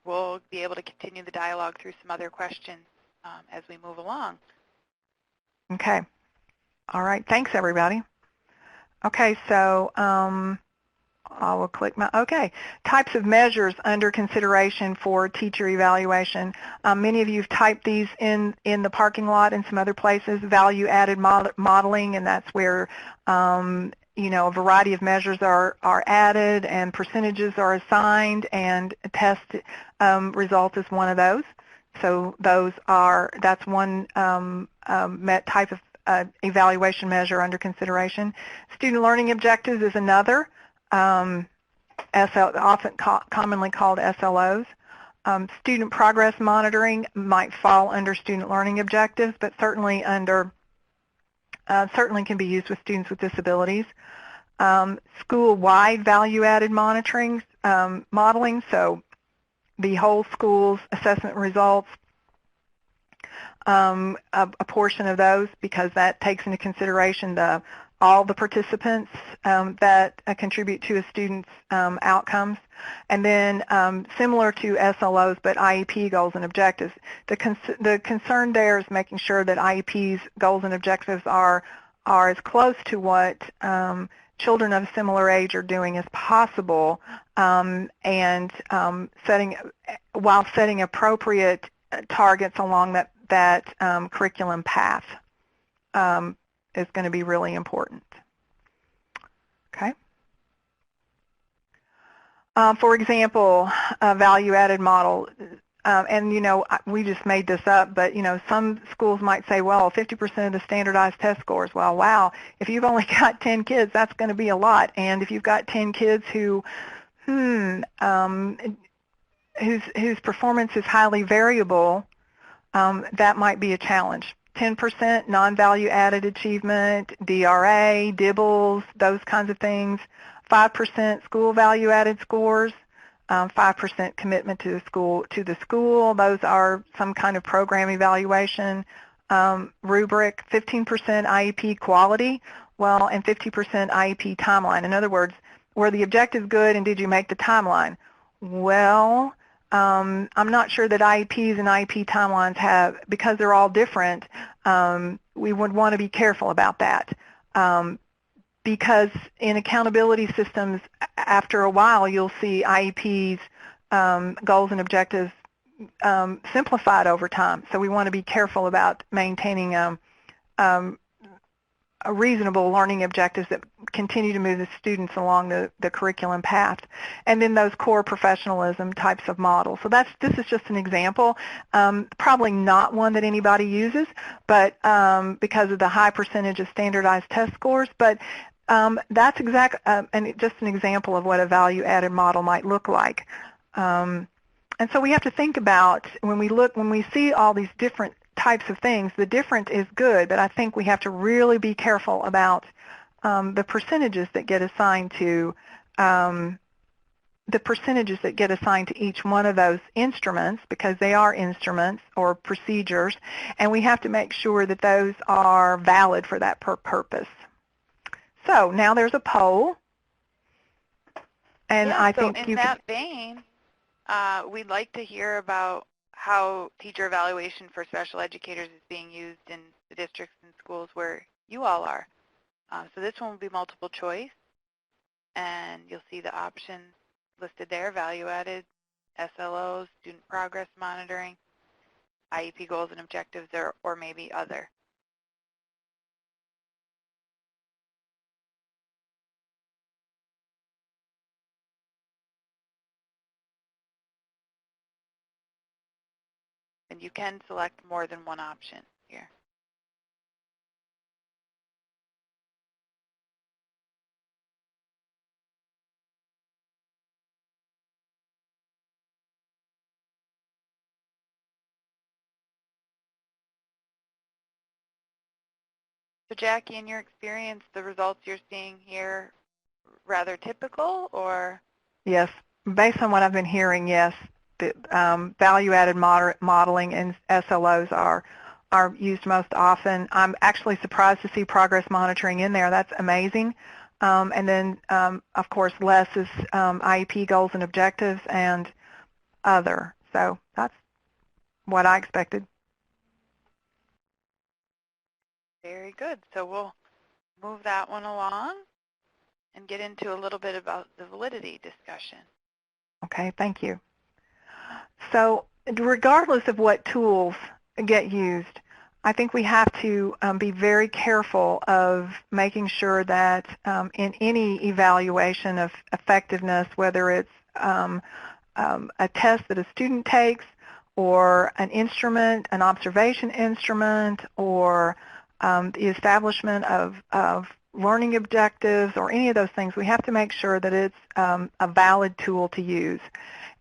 Speaker 1: we'll be able to continue the dialogue through some other questions as we move along.
Speaker 2: Okay. All right. Thanks, everybody. Okay, so I will click my, okay. Types of measures under consideration for teacher evaluation. Many of you have typed these in the parking lot and some other places, value-added modeling, and that's where you know, a variety of measures are added and percentages are assigned, and a test result is one of those. So those are, that's one type of evaluation measure under consideration. Student learning objectives is another, often commonly called SLOs. Student progress monitoring might fall under student learning objectives, but certainly under certainly can be used with students with disabilities. School-wide value-added monitoring, modeling, so the whole school's assessment results, a portion of those, because that takes into consideration all the participants that contribute to a student's outcomes. And then similar to SLOs, but IEP goals and objectives. The concern there is making sure that IEP's goals and objectives are as close to what children of a similar age are doing as possible, and while setting appropriate targets along that curriculum path is going to be really important. Okay. For example, a value-added model, and you know, we just made this up, but you know, some schools might say, well, 50% of the standardized test scores. Well, wow, if you've only got 10 kids, that's going to be a lot. And if you've got 10 kids whose performance is highly variable, that might be a challenge. 10% non-value added achievement, DRA, DIBELS, those kinds of things. 5% school value added scores, 5% commitment to the school. Those are some kind of program evaluation rubric. 15% IEP quality, well, and 50% IEP timeline. In other words, were the objectives good and did you make the timeline? Well, I'm not sure that IEPs and IEP timelines have, because they're all different, we would want to be careful about that. Because in accountability systems, after a while, you'll see IEPs, goals and objectives simplified over time. So we want to be careful about maintaining a reasonable learning objectives that continue to move the students along the curriculum path, and then those core professionalism types of models. So this is just an example, probably not one that anybody uses, but because of the high percentage of standardized test scores, but that's just an example of what a value-added model might look like. And so we have to think about, when we see all these different types of things, the different is good, but I think we have to really be careful about the percentages that get assigned to each one of those instruments, because they are instruments or procedures, and we have to make sure that those are valid for that purpose. So now there's a poll, and
Speaker 1: yeah,
Speaker 2: I
Speaker 1: so
Speaker 2: think
Speaker 1: in that vein, we'd like to hear about how teacher evaluation for special educators is being used in the districts and schools where you all are. So this one will be multiple choice, and you'll see the options listed there: value-added, SLOs, student progress monitoring, IEP goals and objectives, or maybe other. And you can select more than one option here. So Jacqui, in your experience, the results you're seeing here rather typical, or?
Speaker 2: Yes, based on what I've been hearing, yes, the value-added modeling and SLOs are used most often. I'm actually surprised to see progress monitoring in there. That's amazing. And then, of course, less is IEP goals and objectives and other. So that's what I expected.
Speaker 1: Very good. So we'll move that one along and get into a little bit about the validity discussion.
Speaker 2: Okay, thank you. So regardless of what tools get used, I think we have to be very careful of making sure that in any evaluation of effectiveness, whether it's a test that a student takes or an instrument, an observation instrument, or the establishment of learning objectives or any of those things, we have to make sure that it's a valid tool to use.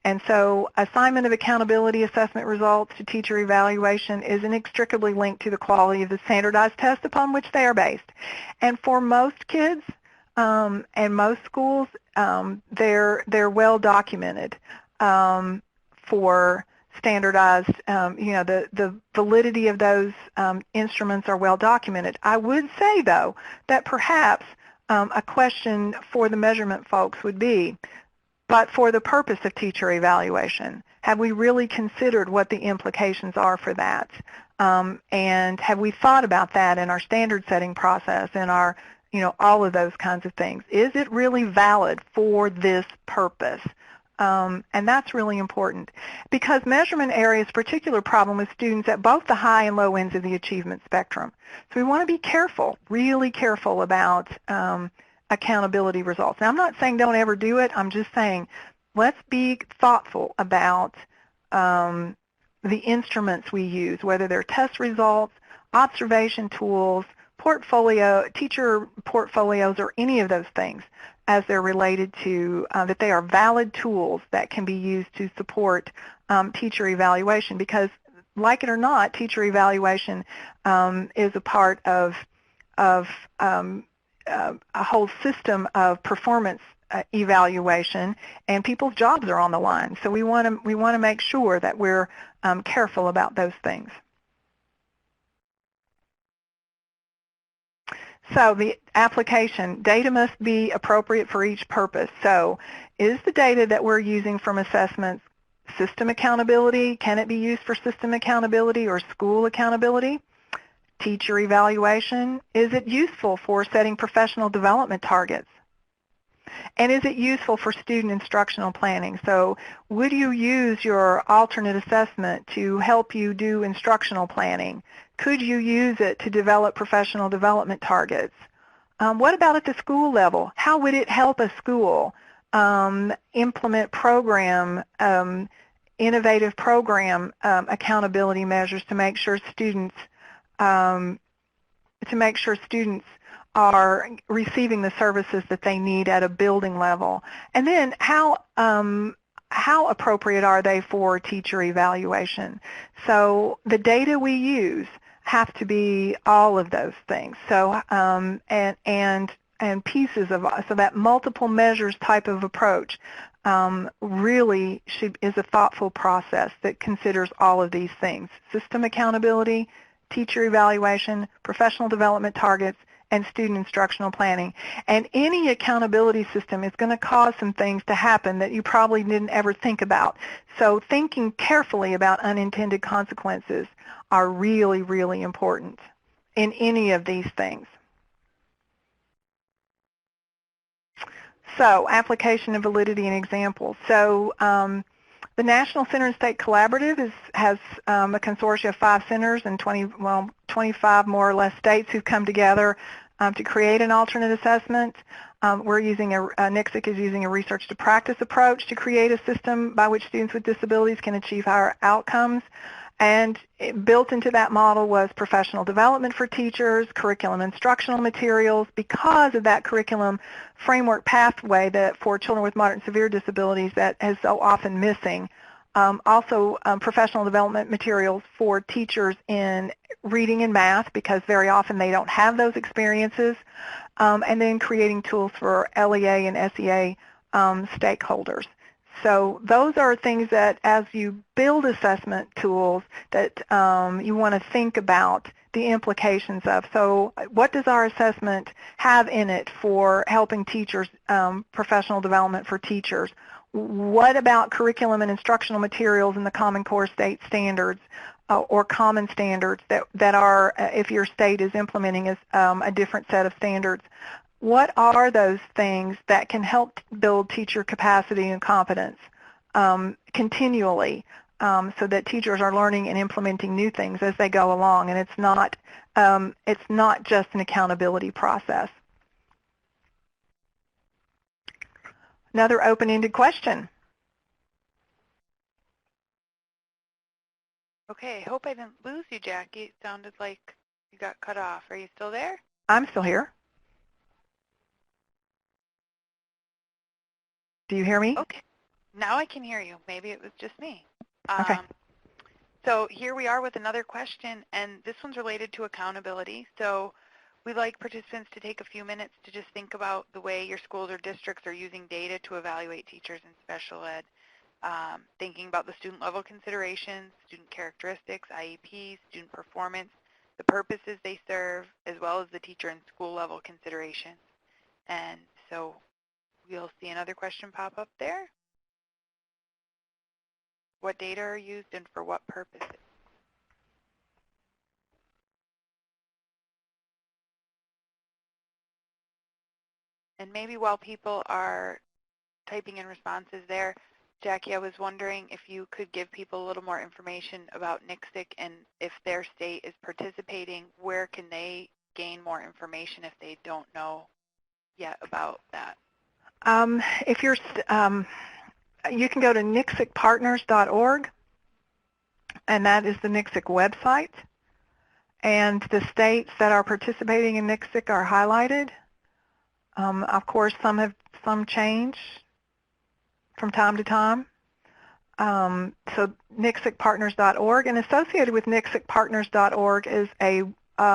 Speaker 2: And so assignment of accountability assessment results to teacher evaluation is inextricably linked to the quality of the standardized tests upon which they are based. And for most kids and most schools, they're well documented for standardized, the validity of those instruments are well documented. I would say, though, that perhaps a question for the measurement folks would be, but for the purpose of teacher evaluation, have we really considered what the implications are for that? And have we thought about that in our standard setting process and our, all of those kinds of things? Is it really valid for this purpose? And that's really important because measurement area is a particular problem with students at both the high and low ends of the achievement spectrum. So we want to be careful, really careful about accountability results. Now, I'm not saying don't ever do it. I'm just saying let's be thoughtful about the instruments we use, whether they're test results, observation tools, teacher portfolios, or any of those things as they're related to that they are valid tools that can be used to support teacher evaluation because, like it or not, teacher evaluation is a part of a whole system of performance evaluation, and people's jobs are on the line. So we want to make sure that we're careful about those things. So the application, data must be appropriate for each purpose. So is the data that we're using from assessments system accountability? Can it be used for system accountability or school accountability? Teacher evaluation, is it useful for setting professional development targets? And is it useful for student instructional planning? So would you use your alternate assessment to help you do instructional planning? Could you use it to develop professional development targets? What about at the school level? How would it help a school implement innovative program accountability measures to make sure students are receiving the services that they need at a building level? And then how appropriate are they for teacher evaluation? So the data we use have to be all of those things. So and pieces of, so that multiple measures type of approach really is a thoughtful process that considers all of these things: system accountability, teacher evaluation, professional development targets, and student instructional planning. And any accountability system is going to cause some things to happen that you probably didn't ever think about. So thinking carefully about unintended consequences are really, really important in any of these things. So application of validity and examples. So the National Center and State Collaborative has a consortium of 5 centers and 25 more or less states who've come together to create an alternate assessment. We're using NCSIC is using a research to practice approach to create a system by which students with disabilities can achieve higher outcomes. And built into that model was professional development for teachers, curriculum instructional materials, because of that curriculum framework pathway that for children with moderate and severe disabilities that is so often missing Also, professional development materials for teachers in reading and math, because very often they don't have those experiences, and then creating tools for LEA and SEA stakeholders. So those are things that, as you build assessment tools, that you want to think about the implications of. So what does our assessment have in it for helping teachers, professional development for teachers? What about curriculum and instructional materials in the Common Core state standards or common standards that are, if your state is implementing a different set of standards? What are those things that can help build teacher capacity and competence continually, so that teachers are learning and implementing new things as they go along, and it's not just an accountability process. Another open-ended question.
Speaker 1: Okay, I hope I didn't lose you, Jackie. It sounded like you got cut off. Are you still there?
Speaker 2: I'm still here. Do you hear me?
Speaker 1: Okay, now I can hear you. Maybe it was just me.
Speaker 2: Okay.
Speaker 1: So here we are with another question, and this one's related to accountability. So we'd like participants to take a few minutes to just think about the way your schools or districts are using data to evaluate teachers in special ed, thinking about the student level considerations, student characteristics, IEPs, student performance, the purposes they serve, as well as the teacher and school level considerations. And so we'll see another question pop up there. What data are used and for what purposes? And maybe while people are typing in responses there, Jackie, I was wondering if you could give people a little more information about NCSIC, and if their state is participating, where can they gain more information if they don't know yet about that?
Speaker 2: If you're, you can go to ncsicpartners.org, and that is the NCSIC website. And the states that are participating in NCSIC are highlighted. Of course, some change from time to time. So ncsicpartners.org, and associated with ncsicpartners.org is a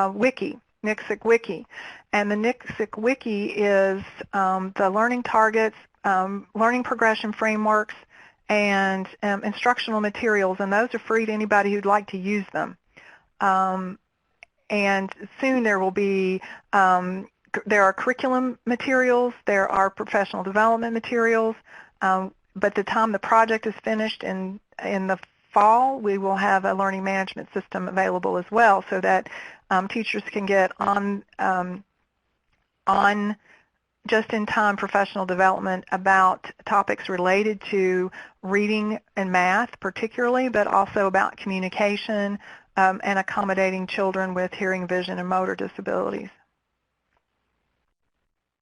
Speaker 2: wiki, NCSIC Wiki. And the NCSIC Wiki is the learning targets, learning progression frameworks, and instructional materials, and those are free to anybody who'd like to use them. And soon there will be, there are curriculum materials, there are professional development materials, but the time the project is finished in the fall, we will have a learning management system available as well, so that teachers can get on just-in-time professional development about topics related to reading and math particularly, but also about communication and accommodating children with hearing, vision, and motor disabilities.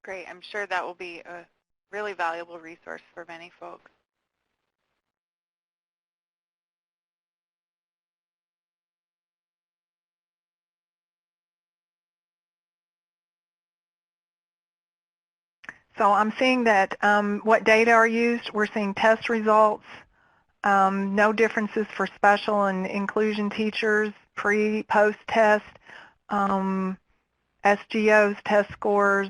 Speaker 1: Great. I'm sure that will be a really valuable resource for many folks.
Speaker 2: So I'm seeing that what data are used. We're seeing test results, no differences for special and inclusion teachers, pre, post-test, SGOs, test scores,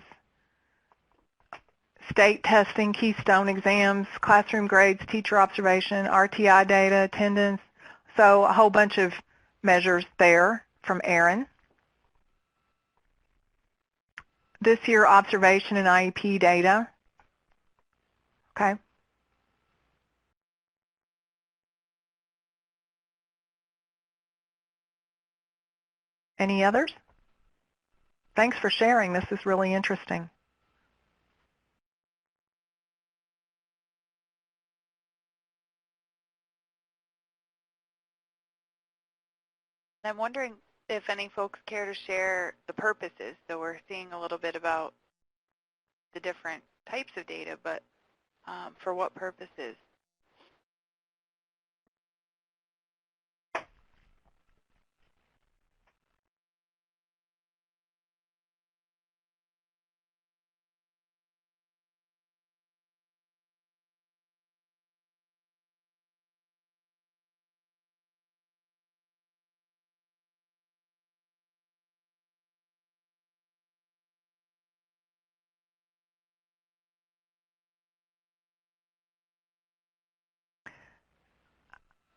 Speaker 2: state testing, keystone exams, classroom grades, teacher observation, RTI data, attendance. So a whole bunch of measures there from Erin. This year, observation and IEP data. Okay. Any others? Thanks for sharing. This is really interesting.
Speaker 1: I'm wondering if any folks care to share the purposes. So we're seeing a little bit about the different types of data, but for what purposes?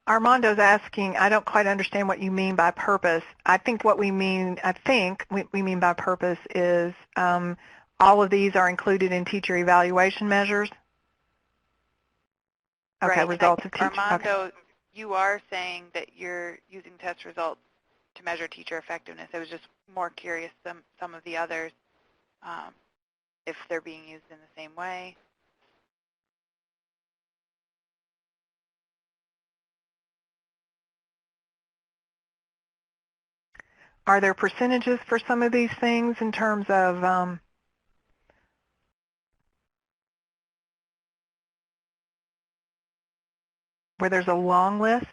Speaker 2: Armando's asking, I don't quite understand what you mean by purpose. I think we mean by purpose is all of these are included in teacher evaluation measures. Okay,
Speaker 1: right.
Speaker 2: results of teacher.
Speaker 1: Armando,
Speaker 2: okay.
Speaker 1: You are saying that you're using test results to measure teacher effectiveness. I was just more curious some of the others, if they're being used in the same way.
Speaker 2: Are there percentages for some of these things in terms of where there's a long list?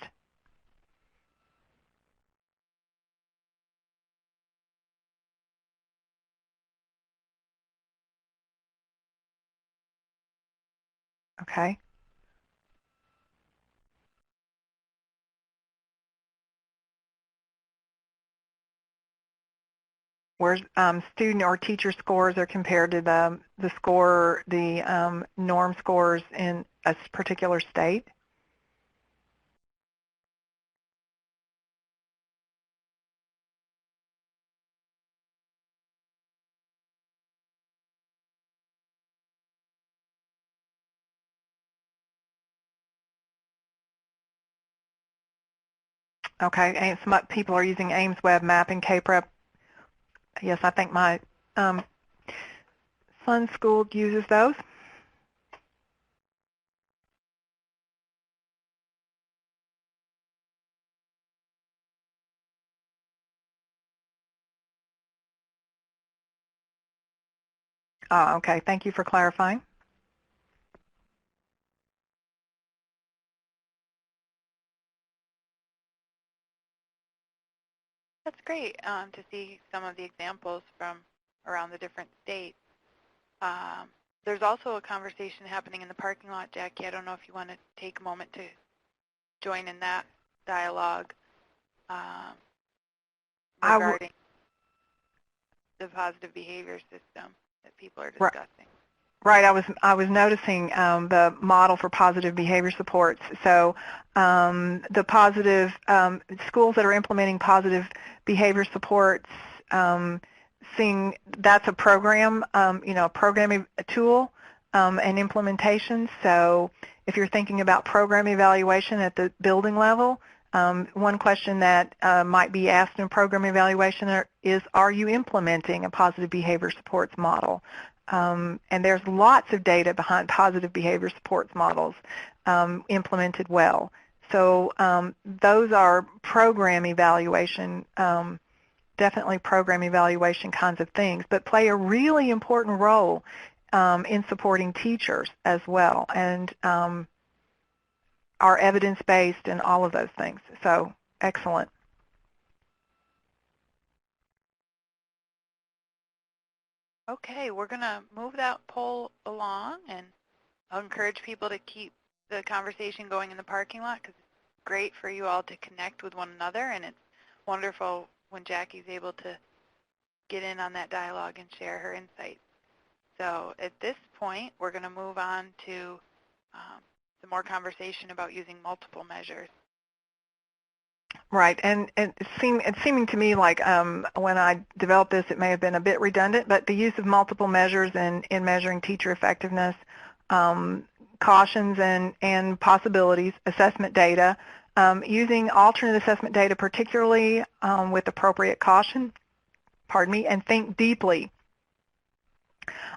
Speaker 2: Okay. Where student or teacher scores are compared to the norm scores in a particular state? Okay, and some people are using Ames Web Mapping, KPrep. Yes, I think my son's school uses those. Okay, thank you for clarifying.
Speaker 1: That's great to see some of the examples from around the different states. There's also a conversation happening in the parking lot, Jackie. I don't know if you want to take a moment to join in that dialogue regarding the positive behavior system that people are discussing.
Speaker 2: Right. I was noticing the model for positive behavior supports. So the positive schools that are implementing positive behavior supports, seeing that's a program, a programming tool and implementation. So if you're thinking about program evaluation at the building level, one question that might be asked in program evaluation is, are you implementing a positive behavior supports model? And there's lots of data behind positive behavior supports models implemented well. So those are program evaluation, definitely program evaluation kinds of things, but play a really important role in supporting teachers as well, and are evidence-based and all of those things. So excellent.
Speaker 1: Okay, we're going to move that poll along, and I'll encourage people to keep the conversation going in the parking lot because it's great for you all to connect with one another, and it's wonderful when Jacquie's able to get in on that dialogue and share her insights. So at this point, we're going to move on to some more conversation about using multiple measures.
Speaker 2: Right, and it's seeming to me like when I developed this, it may have been a bit redundant, but the use of multiple measures in measuring teacher effectiveness, cautions and possibilities, assessment data, using alternate assessment data, particularly with appropriate caution, and think deeply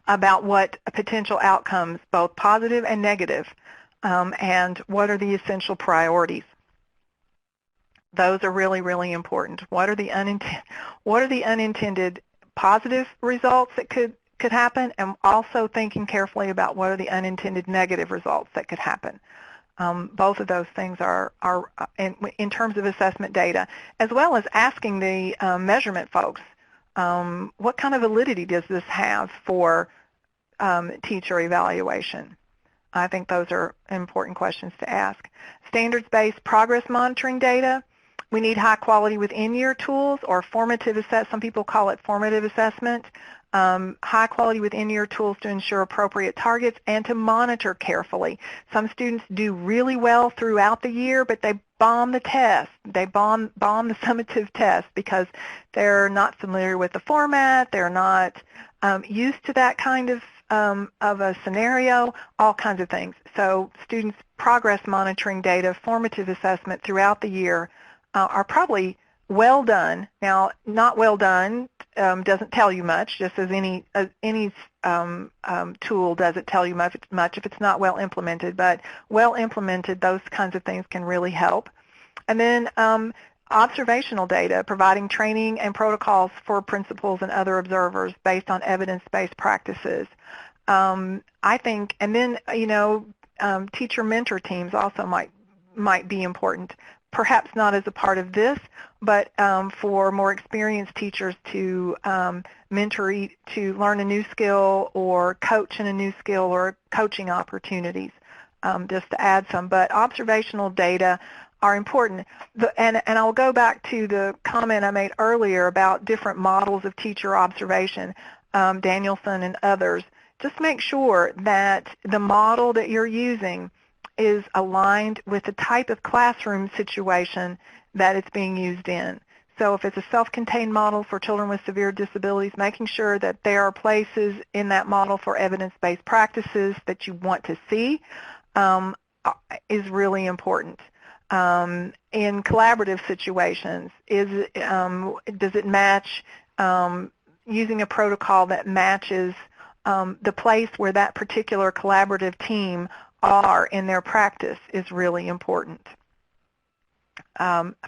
Speaker 2: about what potential outcomes, both positive and negative, and what are the essential priorities. Those are really, really important. What are the unintended positive results that could happen, and also thinking carefully about what are the unintended negative results that could happen. Both of those things are in terms of assessment data, as well as asking the measurement folks, what kind of validity does this have for teacher evaluation? I think those are important questions to ask. Standards-based progress monitoring data. We need high quality within-year tools or formative assessment. Some people call it formative assessment. high quality with in-ear tools to ensure appropriate targets and to monitor carefully. Some students do really well throughout the year, but they bomb the test. They bomb the summative test because they're not familiar with the format, they're not used to that kind of a scenario, all kinds of things. So students' progress monitoring data, formative assessment throughout the year are probably well done. Now, not well done doesn't tell you much, just as any tool doesn't tell you much if it's not well implemented. But well implemented, those kinds of things can really help. And then observational data, providing training and protocols for principals and other observers based on evidence-based practices. I think, and then teacher mentor teams also might be important. Perhaps not as a part of this, but for more experienced teachers to mentor, to learn a new skill or coach in a new skill or coaching opportunities, just to add some. But observational data are important. And I'll go back to the comment I made earlier about different models of teacher observation, Danielson and others. Just make sure that the model that you're using is aligned with the type of classroom situation that it's being used in. So if it's a self-contained model for children with severe disabilities, making sure that there are places in that model for evidence-based practices that you want to see is really important. In collaborative situations, does it match using a protocol that matches the place where that particular collaborative team are in their practice is really important.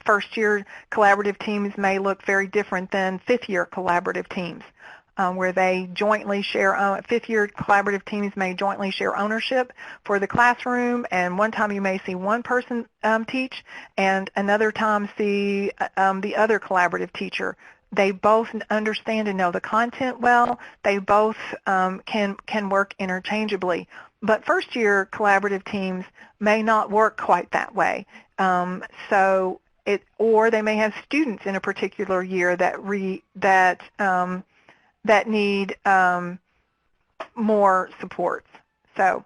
Speaker 2: First-year collaborative teams may look very different than fifth-year collaborative teams, where they jointly share, fifth-year collaborative teams may jointly share ownership for the classroom, and one time you may see one person teach, and another time see the other collaborative teacher. They both understand and know the content well. They both can work interchangeably. But first-year collaborative teams may not work quite that way. Or they may have students in a particular year that need more supports. So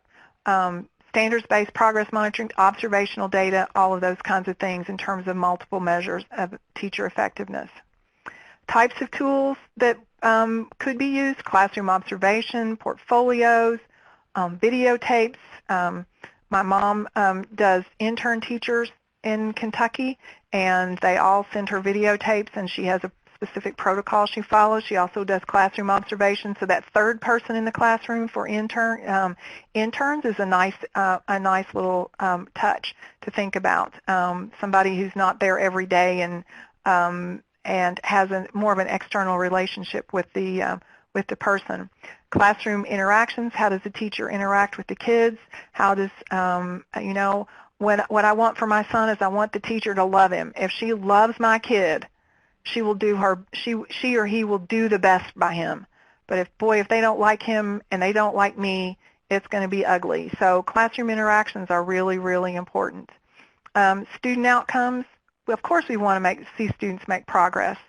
Speaker 2: standards-based progress monitoring, observational data, all of those kinds of things in terms of multiple measures of teacher effectiveness. Types of tools that could be used: classroom observation, portfolios, videotapes. My mom does intern teachers in Kentucky, and they all send her videotapes, and she has a specific protocol she follows. She also does classroom observation, so that third person in the classroom for interns is a nice little touch to think about. Somebody who's not there every day and has more of an external relationship with the person. Classroom interactions: how does the teacher interact with the kids? How does, what I want for my son is I want the teacher to love him. If she loves my kid, she or he will do the best by him. But if they don't like him and they don't like me, it's going to be ugly. So classroom interactions are really, really important. Student outcomes: of course we want to see students make progress.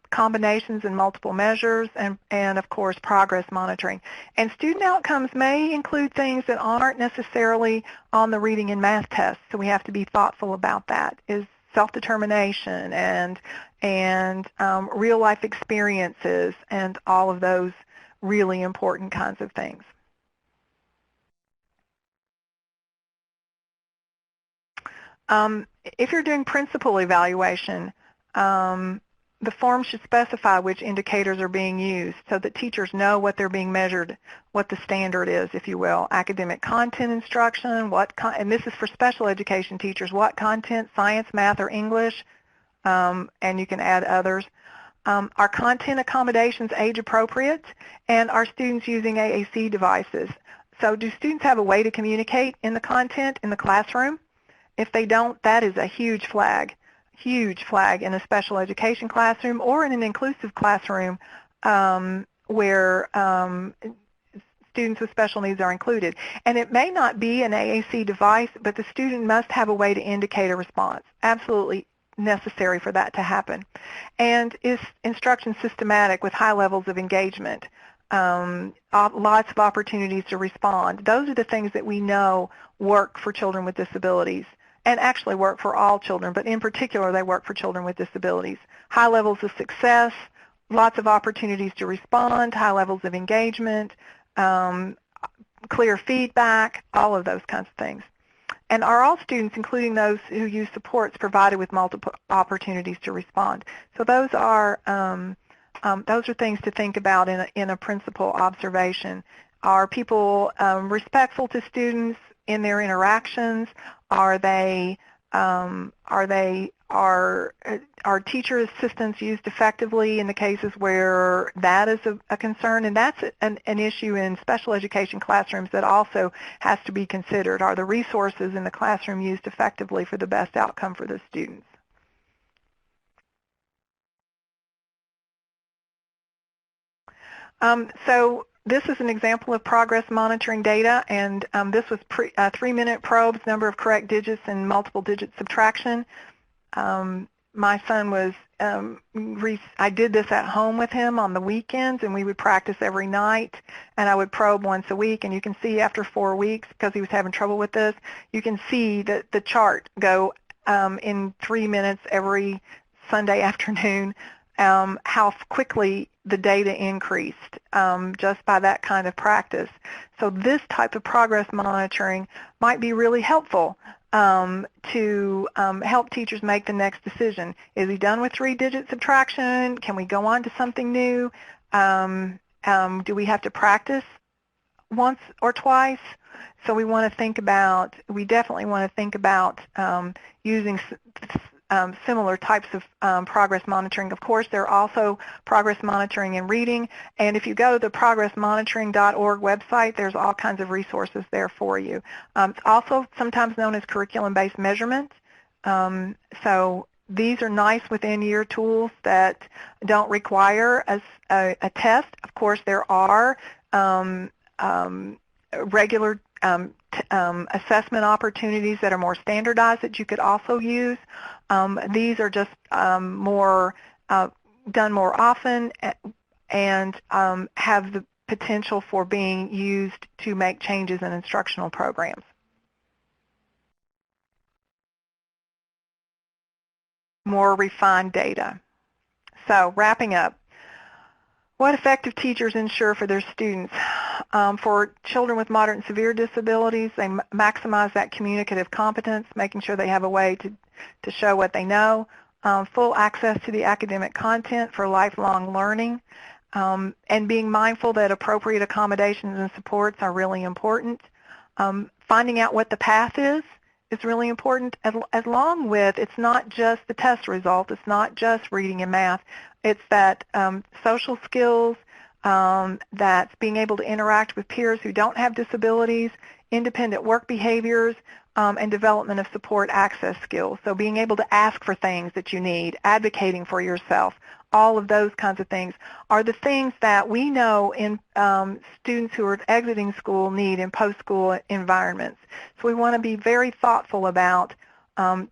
Speaker 2: Combinations and multiple measures, and of course progress monitoring. And student outcomes may include things that aren't necessarily on the reading and math tests, so we have to be thoughtful about that. Is self-determination and real-life experiences and all of those really important kinds of things. If you're doing principal evaluation, the form should specify which indicators are being used so that teachers know what they're being measured, what the standard is, if you will. Academic content instruction, and this is for special education teachers, what content: science, math, or English, and you can add others. Are content accommodations age appropriate? And are students using AAC devices? So do students have a way to communicate in the content in the classroom? If they don't, that is a huge flag in a special education classroom or in an inclusive classroom where students with special needs are included. And it may not be an AAC device, but the student must have a way to indicate a response. Absolutely necessary for that to happen. And is instruction systematic with high levels of engagement? Lots of opportunities to respond. Those are the things that we know work for children with disabilities, and actually work for all children, but in particular they work for children with disabilities. High levels of success, lots of opportunities to respond, high levels of engagement, clear feedback, all of those kinds of things. And are all students, including those who use supports, provided with multiple opportunities to respond? So those are things to think about in a principal observation. Are people respectful to students in their interactions? Are teacher assistants used effectively in the cases where that is a concern? And that's an issue in special education classrooms that also has to be considered. Are the resources in the classroom used effectively for the best outcome for the students? So this is an example of progress monitoring data, and this was 3-minute probes, number of correct digits, and multiple digit subtraction. My son was, I did this at home with him on the weekends, and we would practice every night, and I would probe once a week, and you can see after 4 weeks, because he was having trouble with this, you can see that the chart go in 3 minutes every Sunday afternoon, how quickly the data increased just by that kind of practice. So this type of progress monitoring might be really helpful to help teachers make the next decision. Is he done with 3-digit subtraction? Can we go on to something new? Do we have to practice once or twice? So we want to think about, we definitely want to think about using similar types of progress monitoring. Of course, there are also progress monitoring in reading, and if you go to the progressmonitoring.org website, there's all kinds of resources there for you. It's also sometimes known as curriculum-based measurement. So these are nice within-year tools that don't require a test. Of course, there are regular assessment opportunities that are more standardized that you could also use. These are just done more often and have the potential for being used to make changes in instructional programs. More refined data. So wrapping up, what effective teachers ensure for their students? For children with moderate and severe disabilities, they maximize that communicative competence, making sure they have a way to show what they know, full access to the academic content for lifelong learning, and being mindful that appropriate accommodations and supports are really important. Finding out what the path is really important, along with it's not just the test result, it's not just reading and math, it's that social skills, that's being able to interact with peers who don't have disabilities, independent work behaviors, and development of support access skills. So being able to ask for things that you need, advocating for yourself, all of those kinds of things are the things that we know in students who are exiting school need in post-school environments. So we want to be very thoughtful about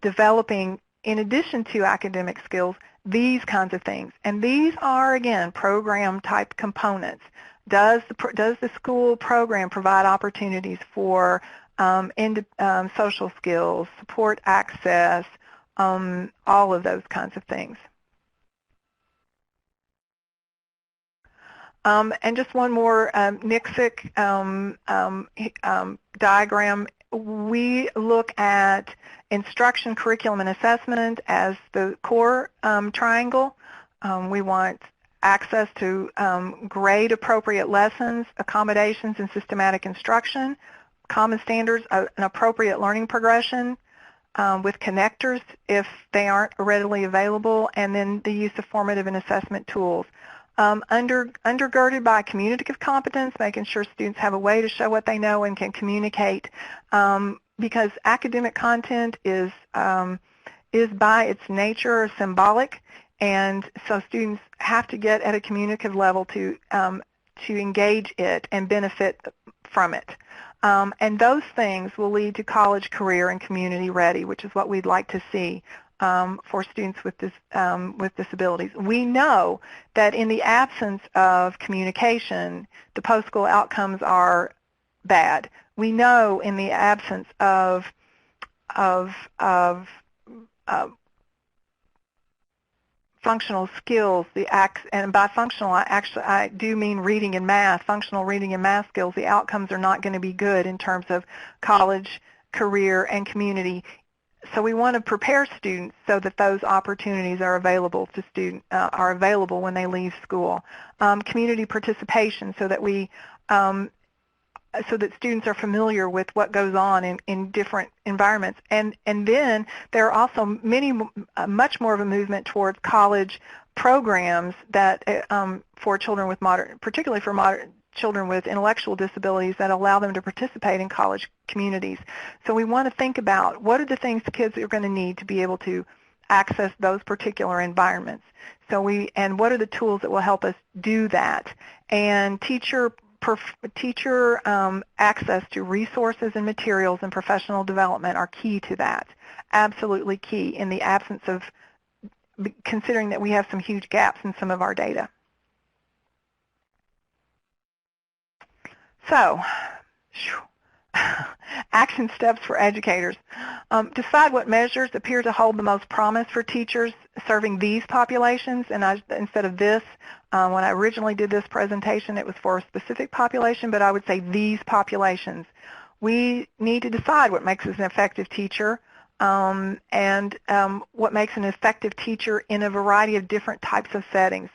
Speaker 2: developing, in addition to academic skills, these kinds of things. And these are, again, program-type components. Does the school program provide opportunities for social skills, support access, all of those kinds of things? And just one more NICSIC diagram. We look at instruction, curriculum, and assessment as the core triangle. We want access to grade-appropriate lessons, accommodations, and systematic instruction, common standards, an appropriate learning progression with connectors if they aren't readily available, and then the use of formative and assessment tools. Undergirded by communicative competence, making sure students have a way to show what they know and can communicate, because academic content is by its nature symbolic, and so students have to get at a communicative level to engage it and benefit from it. And those things will lead to college, career, and community ready, which is what we'd like to see. for students with disabilities. We know that in the absence of communication, the post-school outcomes are bad. We know in the absence of uh, functional skills, and by functional I do mean reading and math, functional reading and math skills, the outcomes are not going to be good in terms of college, career, and community. So we want to prepare students so that those opportunities are available to are available when they leave school. Community participation, so that students are familiar with what goes on in different environments. And then there are also much more of a movement towards college programs that for children with particularly for children with intellectual disabilities, that allow them to participate in college communities. So we want to think about what are the things kids are going to need to be able to access those particular environments. And what are the tools that will help us do that? And teacher access to resources and materials and professional development are key to that, absolutely key, in the absence of, considering that we have some huge gaps in some of our data. So, action steps for educators. Decide what measures appear to hold the most promise for teachers serving these populations. And instead of this, when I originally did this presentation, it was for a specific population, but I would say these populations. We need to decide what makes us an effective teacher, and what makes an effective teacher in a variety of different types of settings.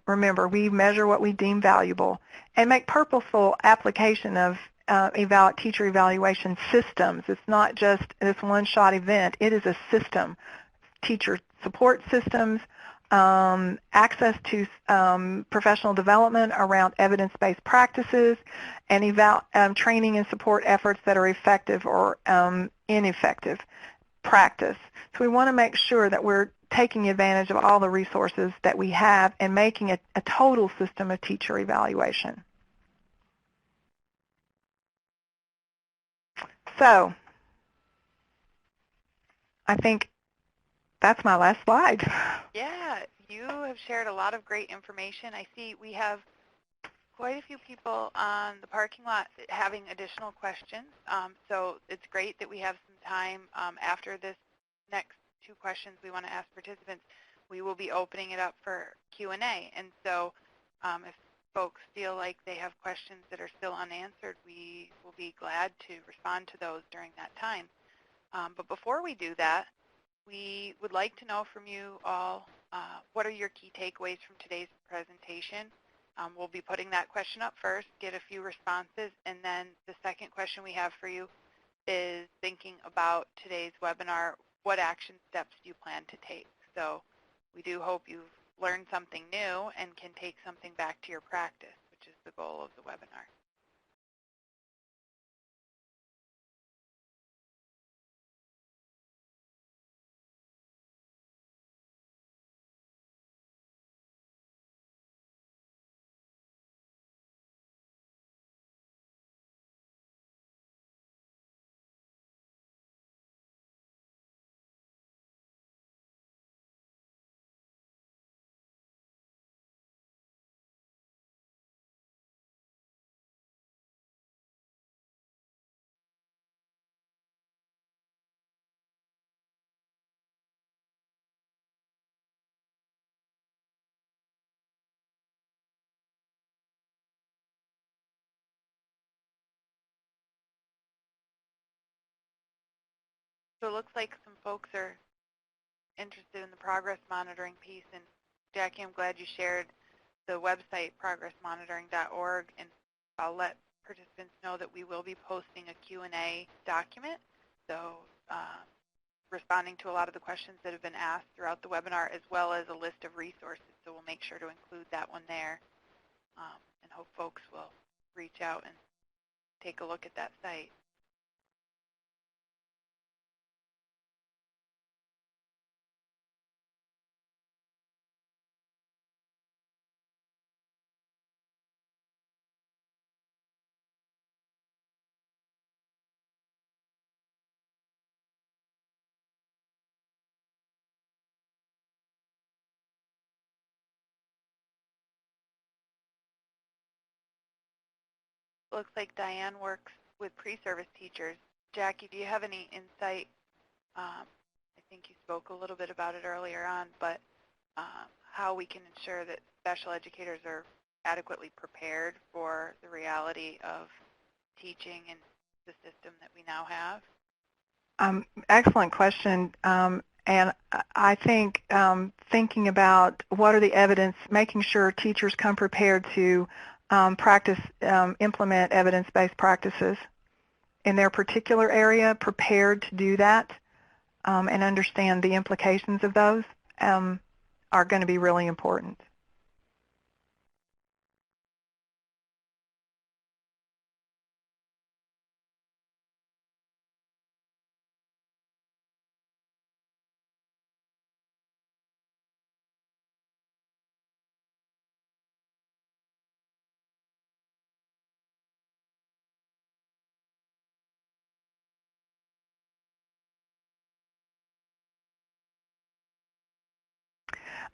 Speaker 2: Remember, we measure what we deem valuable, and make purposeful application of teacher evaluation systems. It's not just this one-shot event. It is a system. Teacher support systems, access to professional development around evidence-based practices, and training and support efforts that are effective or ineffective practice. So we want to make sure that we're taking advantage of all the resources that we have and making a total system of teacher evaluation. So I think that's my last slide.
Speaker 1: Yeah, you have shared a lot of great information. I see we have quite a few people on the parking lot having additional questions. So it's great that we have some time after this next two questions we want to ask participants. We will be opening it up for Q&A. And so if folks feel like they have questions that are still unanswered, we will be glad to respond to those during that time. But before we do that, we would like to know from you all, what are your key takeaways from today's presentation? We'll be putting that question up first, get a few responses, and then the second question we have for you is thinking about today's webinar, what action steps do you plan to take? So we do hope you've learned something new and can take something back to your practice, which is the goal of the webinar. So it looks like some folks are interested in the progress monitoring piece, and Jackie, I'm glad you shared the website progressmonitoring.org, and I'll let participants know that we will be posting a Q&A document, so responding to a lot of the questions that have been asked throughout the webinar, as well as a list of resources, so we'll make sure to include that one there, and hope folks will reach out and take a look at that site. looks like Diane works with pre-service teachers. Jacqui, do you have any insight? I think you spoke a little bit about it earlier on, but how we can ensure that special educators are adequately prepared for the reality of teaching and the system that we now have?
Speaker 2: Excellent question. And I think thinking about what are the evidence, making sure teachers come prepared to implement evidence-based practices in their particular area, prepared to do that and understand the implications of those are going to be really important.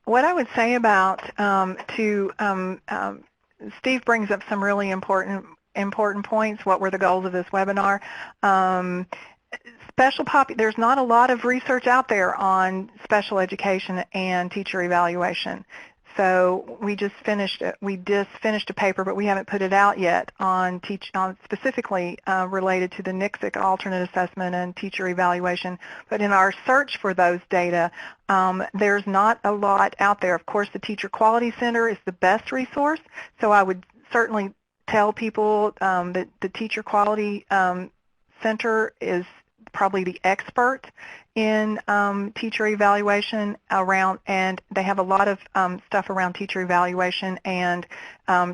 Speaker 2: What I would say about Steve brings up some really important points. What were the goals of this webinar? There's not a lot of research out there on special education and teacher evaluation. So we just finished a paper, but we haven't put it out yet on specifically related to the NICSIC alternate assessment and teacher evaluation. But in our search for those data, there's not a lot out there. Of course, the Teacher Quality Center is the best resource, so I would certainly tell people that the Teacher Quality Center is probably the expert in teacher evaluation and they have a lot of stuff around teacher evaluation and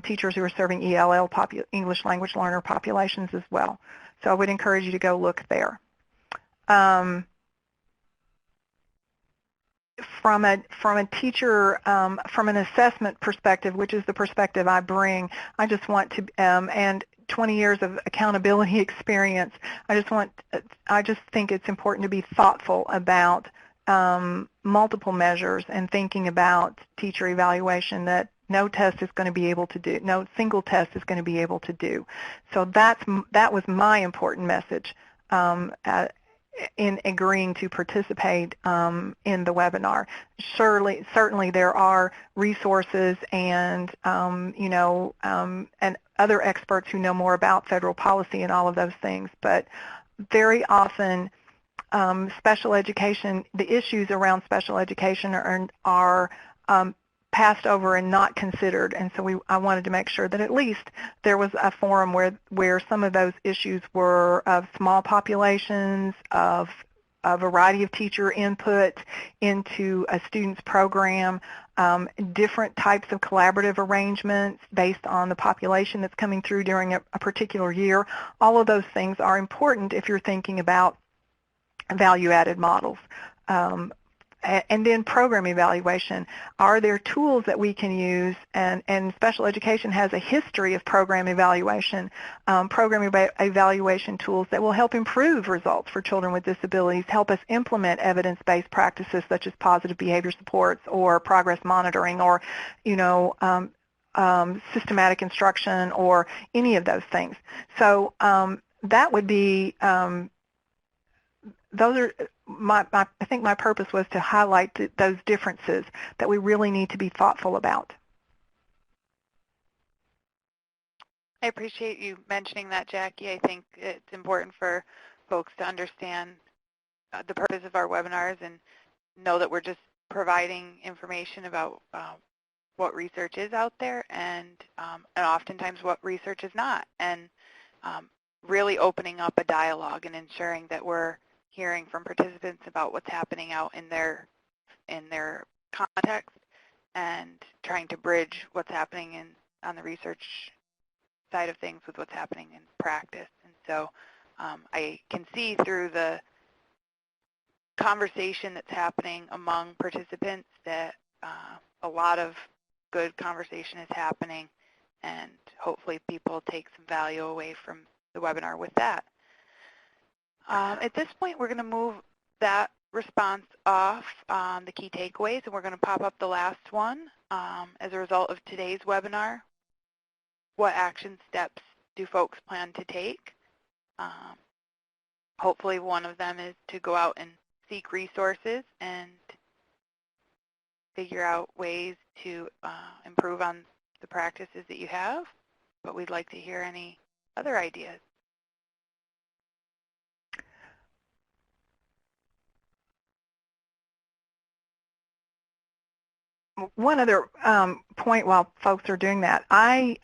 Speaker 2: teachers who are serving ELL, English language learner populations as well. So I would encourage you to go look there. From an assessment perspective, which is the perspective I bring, I just want to, and 20 years of accountability experience, I just think it's important to be thoughtful about multiple measures and thinking about teacher evaluation that no test is going to be able to do, no single test is going to be able to do. So that was my important message in agreeing to participate in the webinar. Certainly there are resources and and other experts who know more about federal policy and all of those things, but very often special education, the issues around special education are passed over and not considered, and so I wanted to make sure that at least there was a forum where some of those issues were of small populations, of a variety of teacher input into a student's program, different types of collaborative arrangements based on the population that's coming through during a particular year. All of those things are important if you're thinking about value-added models. And then program evaluation. Are there tools that we can use? And special education has a history of program evaluation tools that will help improve results for children with disabilities, help us implement evidence-based practices such as positive behavior supports or progress monitoring or, systematic instruction or any of those things. So that would be, those are, I think my purpose was to highlight those differences that we really need to be thoughtful about.
Speaker 1: I appreciate you mentioning that, Jacqui. I think it's important for folks to understand the purpose of our webinars and know that we're just providing information about what research is out there and oftentimes what research is not, and really opening up a dialogue and ensuring that we're hearing from participants about what's happening out in their context and trying to bridge what's happening on the research side of things with what's happening in practice. And so I can see through the conversation that's happening among participants that a lot of good conversation is happening, and hopefully people take some value away from the webinar with that. At this point, we're going to move that response off the key takeaways, and we're going to pop up the last one. As a result of today's webinar, what action steps do folks plan to take? Hopefully one of them is to go out and seek resources and figure out ways to improve on the practices that you have, but we'd like to hear any other ideas.
Speaker 2: One other point while folks are doing that, I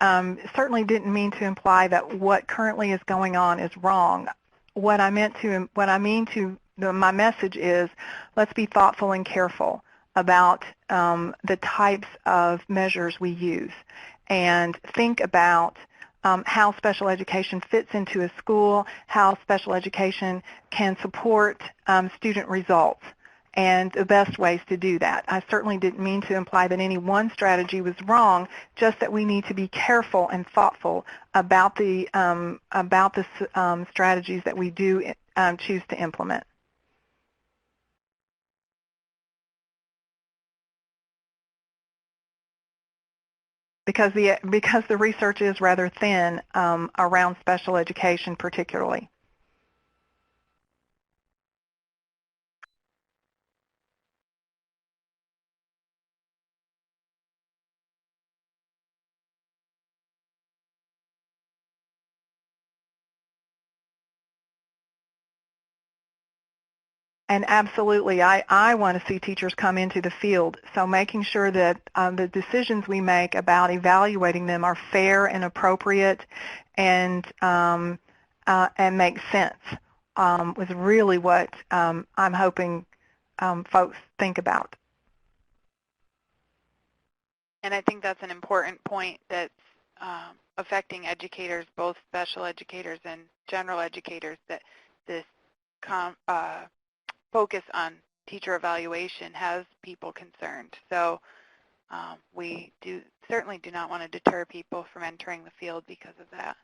Speaker 2: certainly didn't mean to imply that what currently is going on is wrong. My message is, let's be thoughtful and careful about the types of measures we use, and think about how special education fits into a school, how special education can support student results, and the best ways to do that. I certainly didn't mean to imply that any one strategy was wrong, just that we need to be careful and thoughtful about the strategies that we do choose to implement. Because the research is rather thin around special education particularly. And absolutely, I want to see teachers come into the field. So making sure that the decisions we make about evaluating them are fair and appropriate and make sense was really what I'm hoping folks think about.
Speaker 1: And I think that's an important point that's affecting educators, both special educators and general educators, that this focus on teacher evaluation has people concerned. So we certainly do not want to deter people from entering the field because of that.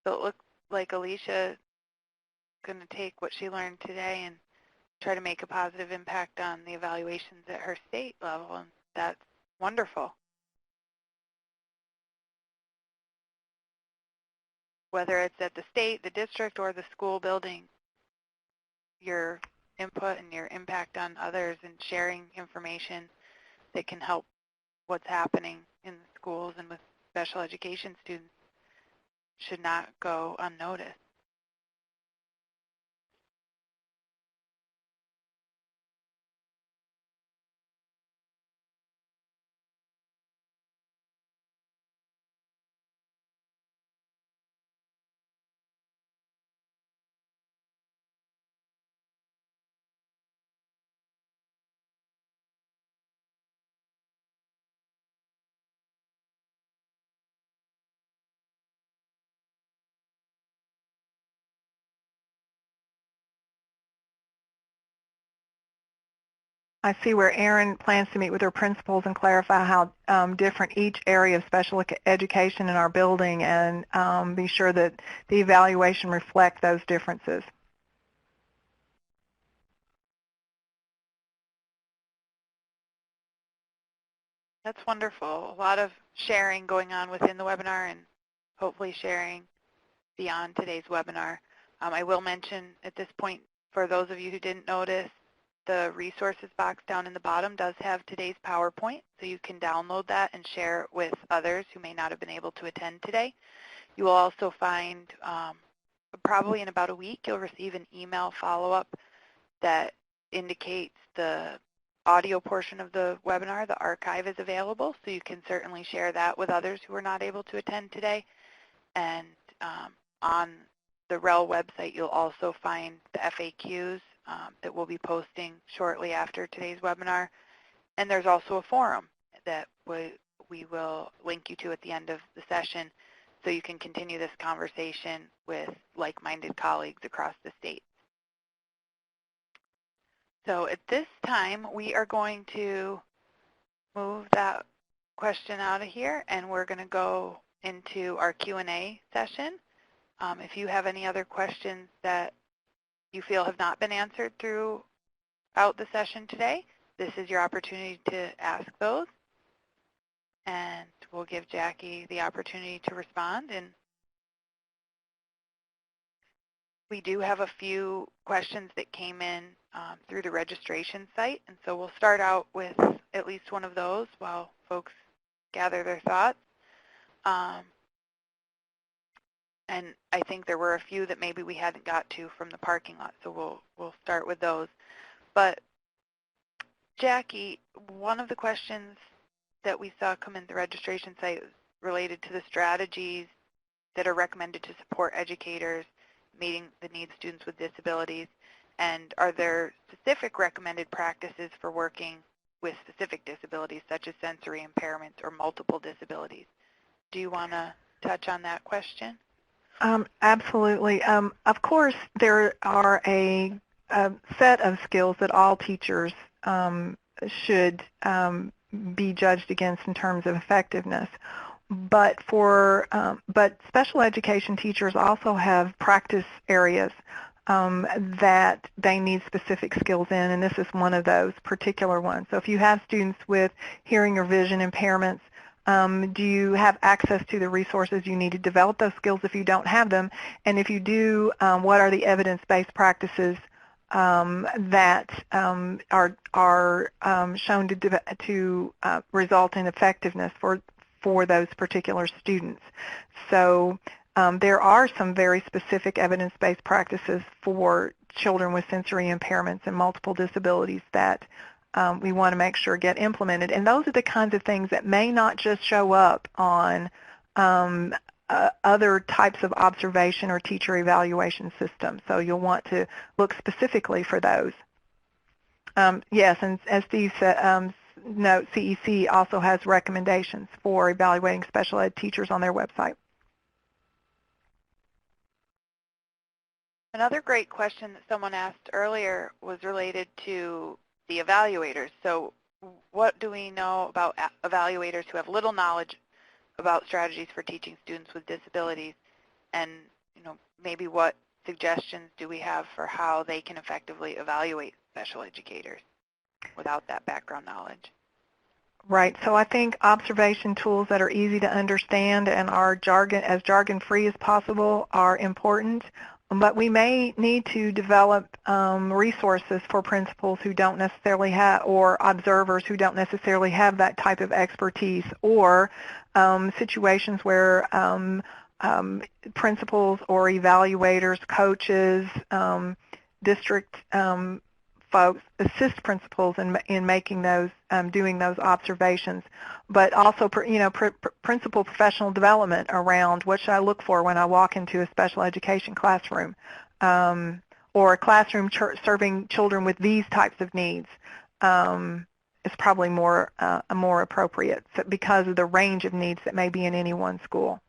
Speaker 1: So it looks like Alicia is going to take what she learned today and try to make a positive impact on the evaluations at her state level, and that's wonderful. Whether it's at the state, the district, or the school building, your input and your impact on others and sharing information that can help what's happening in the schools and with special education students should not go unnoticed.
Speaker 2: I see where Erin plans to meet with her principals and clarify how different each area of special education in our building, and be sure that the evaluation reflects those differences.
Speaker 1: That's wonderful. A lot of sharing going on within the webinar and hopefully sharing beyond today's webinar. I will mention at this point, for those of you who didn't notice, the resources box down in the bottom does have today's PowerPoint, so you can download that and share it with others who may not have been able to attend today. You will also find, probably in about a week, you'll receive an email follow-up that indicates the audio portion of the webinar. The archive is available, so you can certainly share that with others who were not able to attend today. And on the REL website, you'll also find the FAQs that we'll be posting shortly after today's webinar. And there's also a forum that we will link you to at the end of the session, so you can continue this conversation with like-minded colleagues across the state. So at this time, we are going to move that question out of here, and we're going to go into our Q&A session. If you have any other questions that you feel have not been answered throughout the session today, this is your opportunity to ask those. And we'll give Jackie the opportunity to respond. And we do have a few questions that came in through the registration site. And so we'll start out with at least one of those while folks gather their thoughts. And I think there were a few that maybe we hadn't got to from the parking lot, so we'll start with those. But Jackie, one of the questions that we saw come in the registration site was related to the strategies that are recommended to support educators meeting the needs of students with disabilities, and are there specific recommended practices for working with specific disabilities such as sensory impairments or multiple disabilities? Do you want to touch on that question?
Speaker 2: Absolutely. Of course, there are a set of skills that all teachers should be judged against in terms of effectiveness. But but special education teachers also have practice areas that they need specific skills in, and this is one of those particular ones. So if you have students with hearing or vision impairments, do you have access to the resources you need to develop those skills if you don't have them? And if you do, what are the evidence-based practices that are shown to result in effectiveness for those particular students? So there are some very specific evidence-based practices for children with sensory impairments and multiple disabilities that we want to make sure get implemented. And those are the kinds of things that may not just show up on other types of observation or teacher evaluation systems. So you'll want to look specifically for those. Yes, and as Steve said, note, CEC also has recommendations for evaluating special ed teachers on their website.
Speaker 1: Another great question that someone asked earlier was related to the evaluators. So what do we know about evaluators who have little knowledge about strategies for teaching students with disabilities? And maybe what suggestions do we have for how they can effectively evaluate special educators without that background knowledge?
Speaker 2: Right. So I think observation tools that are easy to understand and are jargon-free as possible are important. But we may need to develop resources for principals who don't necessarily have, or observers who don't necessarily have that type of expertise, or situations where principals or evaluators, coaches, district folks assist principals in making those, doing those observations, but also, principal professional development around what should I look for when I walk into a special education classroom, or a classroom serving children with these types of needs is probably more appropriate because of the range of needs that may be in any one school.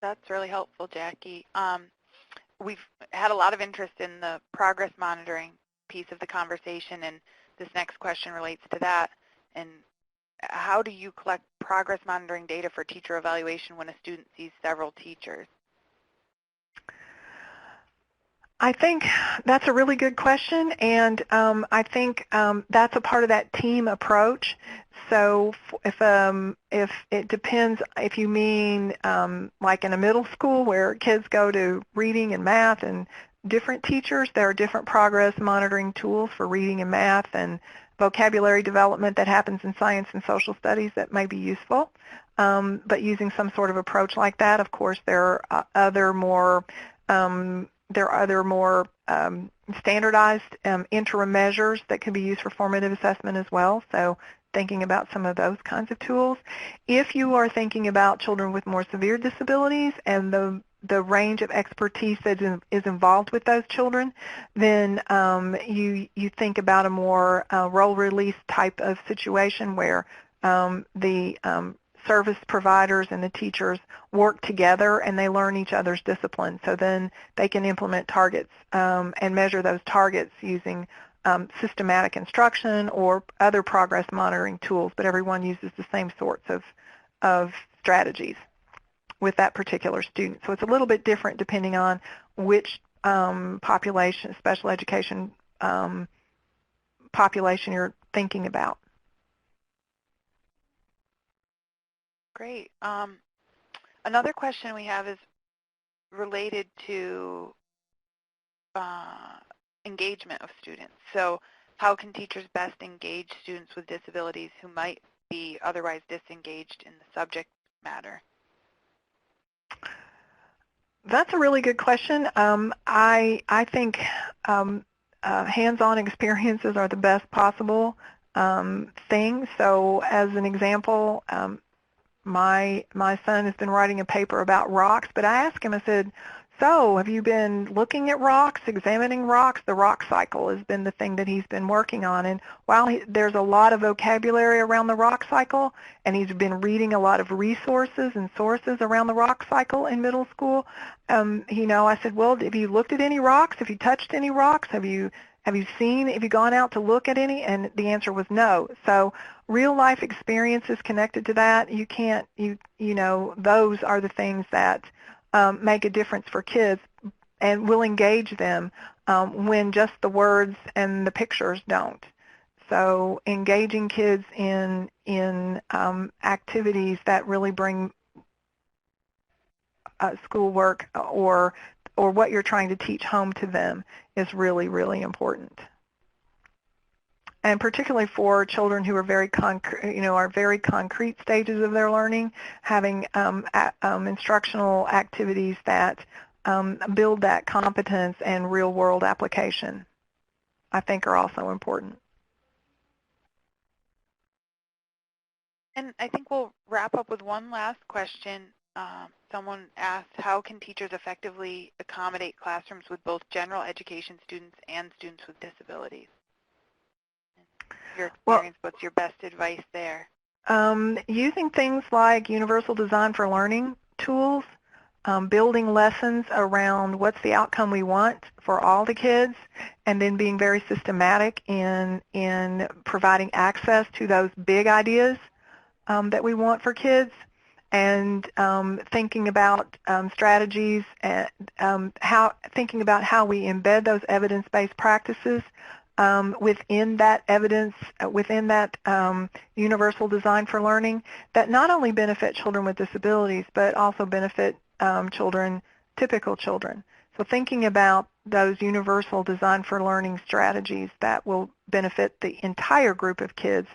Speaker 1: That's really helpful, Jackie. We've had a lot of interest in the progress monitoring piece of the conversation, and this next question relates to that. And how do you collect progress monitoring data for teacher evaluation when a student sees several teachers?
Speaker 2: I think that's a really good question, and I think that's a part of that team approach. So if it depends, if you mean like in a middle school where kids go to reading and math and different teachers, there are different progress monitoring tools for reading and math and vocabulary development that happens in science and social studies that may be useful. But using some sort of approach like that, of course, there are other more standardized interim measures that can be used for formative assessment as well. So thinking about some of those kinds of tools. If you are thinking about children with more severe disabilities and the range of expertise that is involved with those children, then you think about a more role release type of situation where the service providers and the teachers work together and they learn each other's discipline. So then they can implement targets and measure those targets using systematic instruction or other progress monitoring tools, but everyone uses the same sorts of strategies with that particular student. So it's a little bit different depending on which population, special education population you're thinking about.
Speaker 1: Great. Another question we have is related to engagement of students. So how can teachers best engage students with disabilities who might be otherwise disengaged in the subject matter?
Speaker 2: That's a really good question. I think hands-on experiences are the best possible thing. So as an example, my son has been writing a paper about rocks, but I asked him, I said, so have you been looking at rocks, examining rocks? The rock cycle has been the thing that he's been working on. And while there's a lot of vocabulary around the rock cycle, and he's been reading a lot of resources and sources around the rock cycle in middle school, I said, well, have you looked at any rocks? Have you touched any rocks? Have you gone out to look at any? And the answer was no. So real life experiences connected to that, those are the things that make a difference for kids and will engage them when just the words and the pictures don't. So engaging kids in activities that really bring schoolwork or what you're trying to teach home to them is really, really important. And particularly for children who are very concrete stages of their learning, having instructional activities that build that competence and real-world application, I think are also important.
Speaker 1: And I think we'll wrap up with one last question. Someone asked, how can teachers effectively accommodate classrooms with both general education students and students with disabilities? Your experience, what's your best advice there?
Speaker 2: Using things like universal design for learning tools, building lessons around what's the outcome we want for all the kids, and then being very systematic in providing access to those big ideas that we want for kids, and thinking about strategies and thinking about how we embed those evidence-based practices within that evidence, within that universal design for learning that not only benefit children with disabilities, but also benefit typical children. So thinking about those universal design for learning strategies that will benefit the entire group of kids,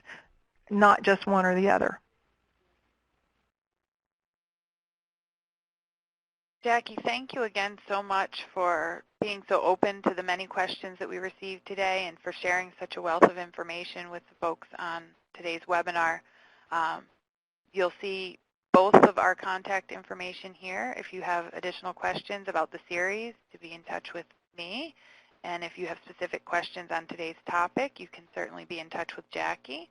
Speaker 2: not just one or the other.
Speaker 1: Jacqui, thank you again so much for being so open to the many questions that we received today and for sharing such a wealth of information with the folks on today's webinar. You'll see both of our contact information here if you have additional questions about the series, to be in touch with me. And if you have specific questions on today's topic, you can certainly be in touch with Jacqui.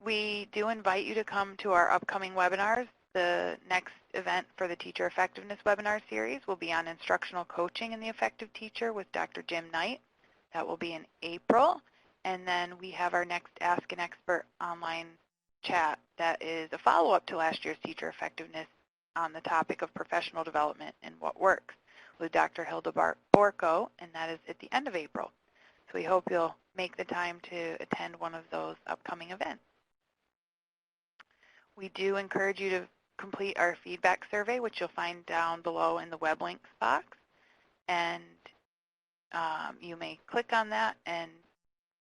Speaker 1: We do invite you to come to our upcoming webinars. The next event for the Teacher Effectiveness webinar series will be on instructional coaching in the effective teacher with Dr. Jim Knight. That will be in April. And then we have our next Ask an Expert online chat that is a follow-up to last year's Teacher Effectiveness on the topic of professional development and what works with Dr. Hilda Borko, and that is at the end of April. So we hope you'll make the time to attend one of those upcoming events. We do encourage you to complete our feedback survey, which you'll find down below in the web links box. And you may click on that and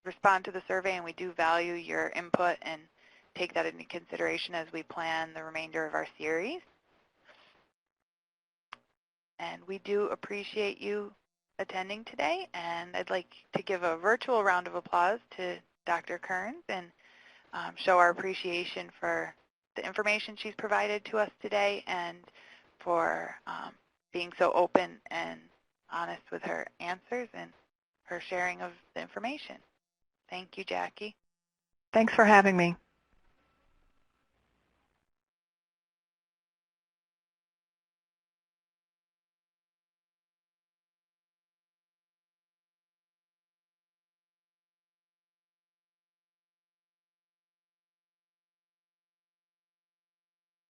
Speaker 1: respond to the survey, and we do value your input and take that into consideration as we plan the remainder of our series. And we do appreciate you attending today, and I'd like to give a virtual round of applause to Dr. Kearns and show our appreciation for the information she's provided to us today and for being so open and honest with her answers and her sharing of the information. Thank you, Jacqui.
Speaker 2: Thanks for having me.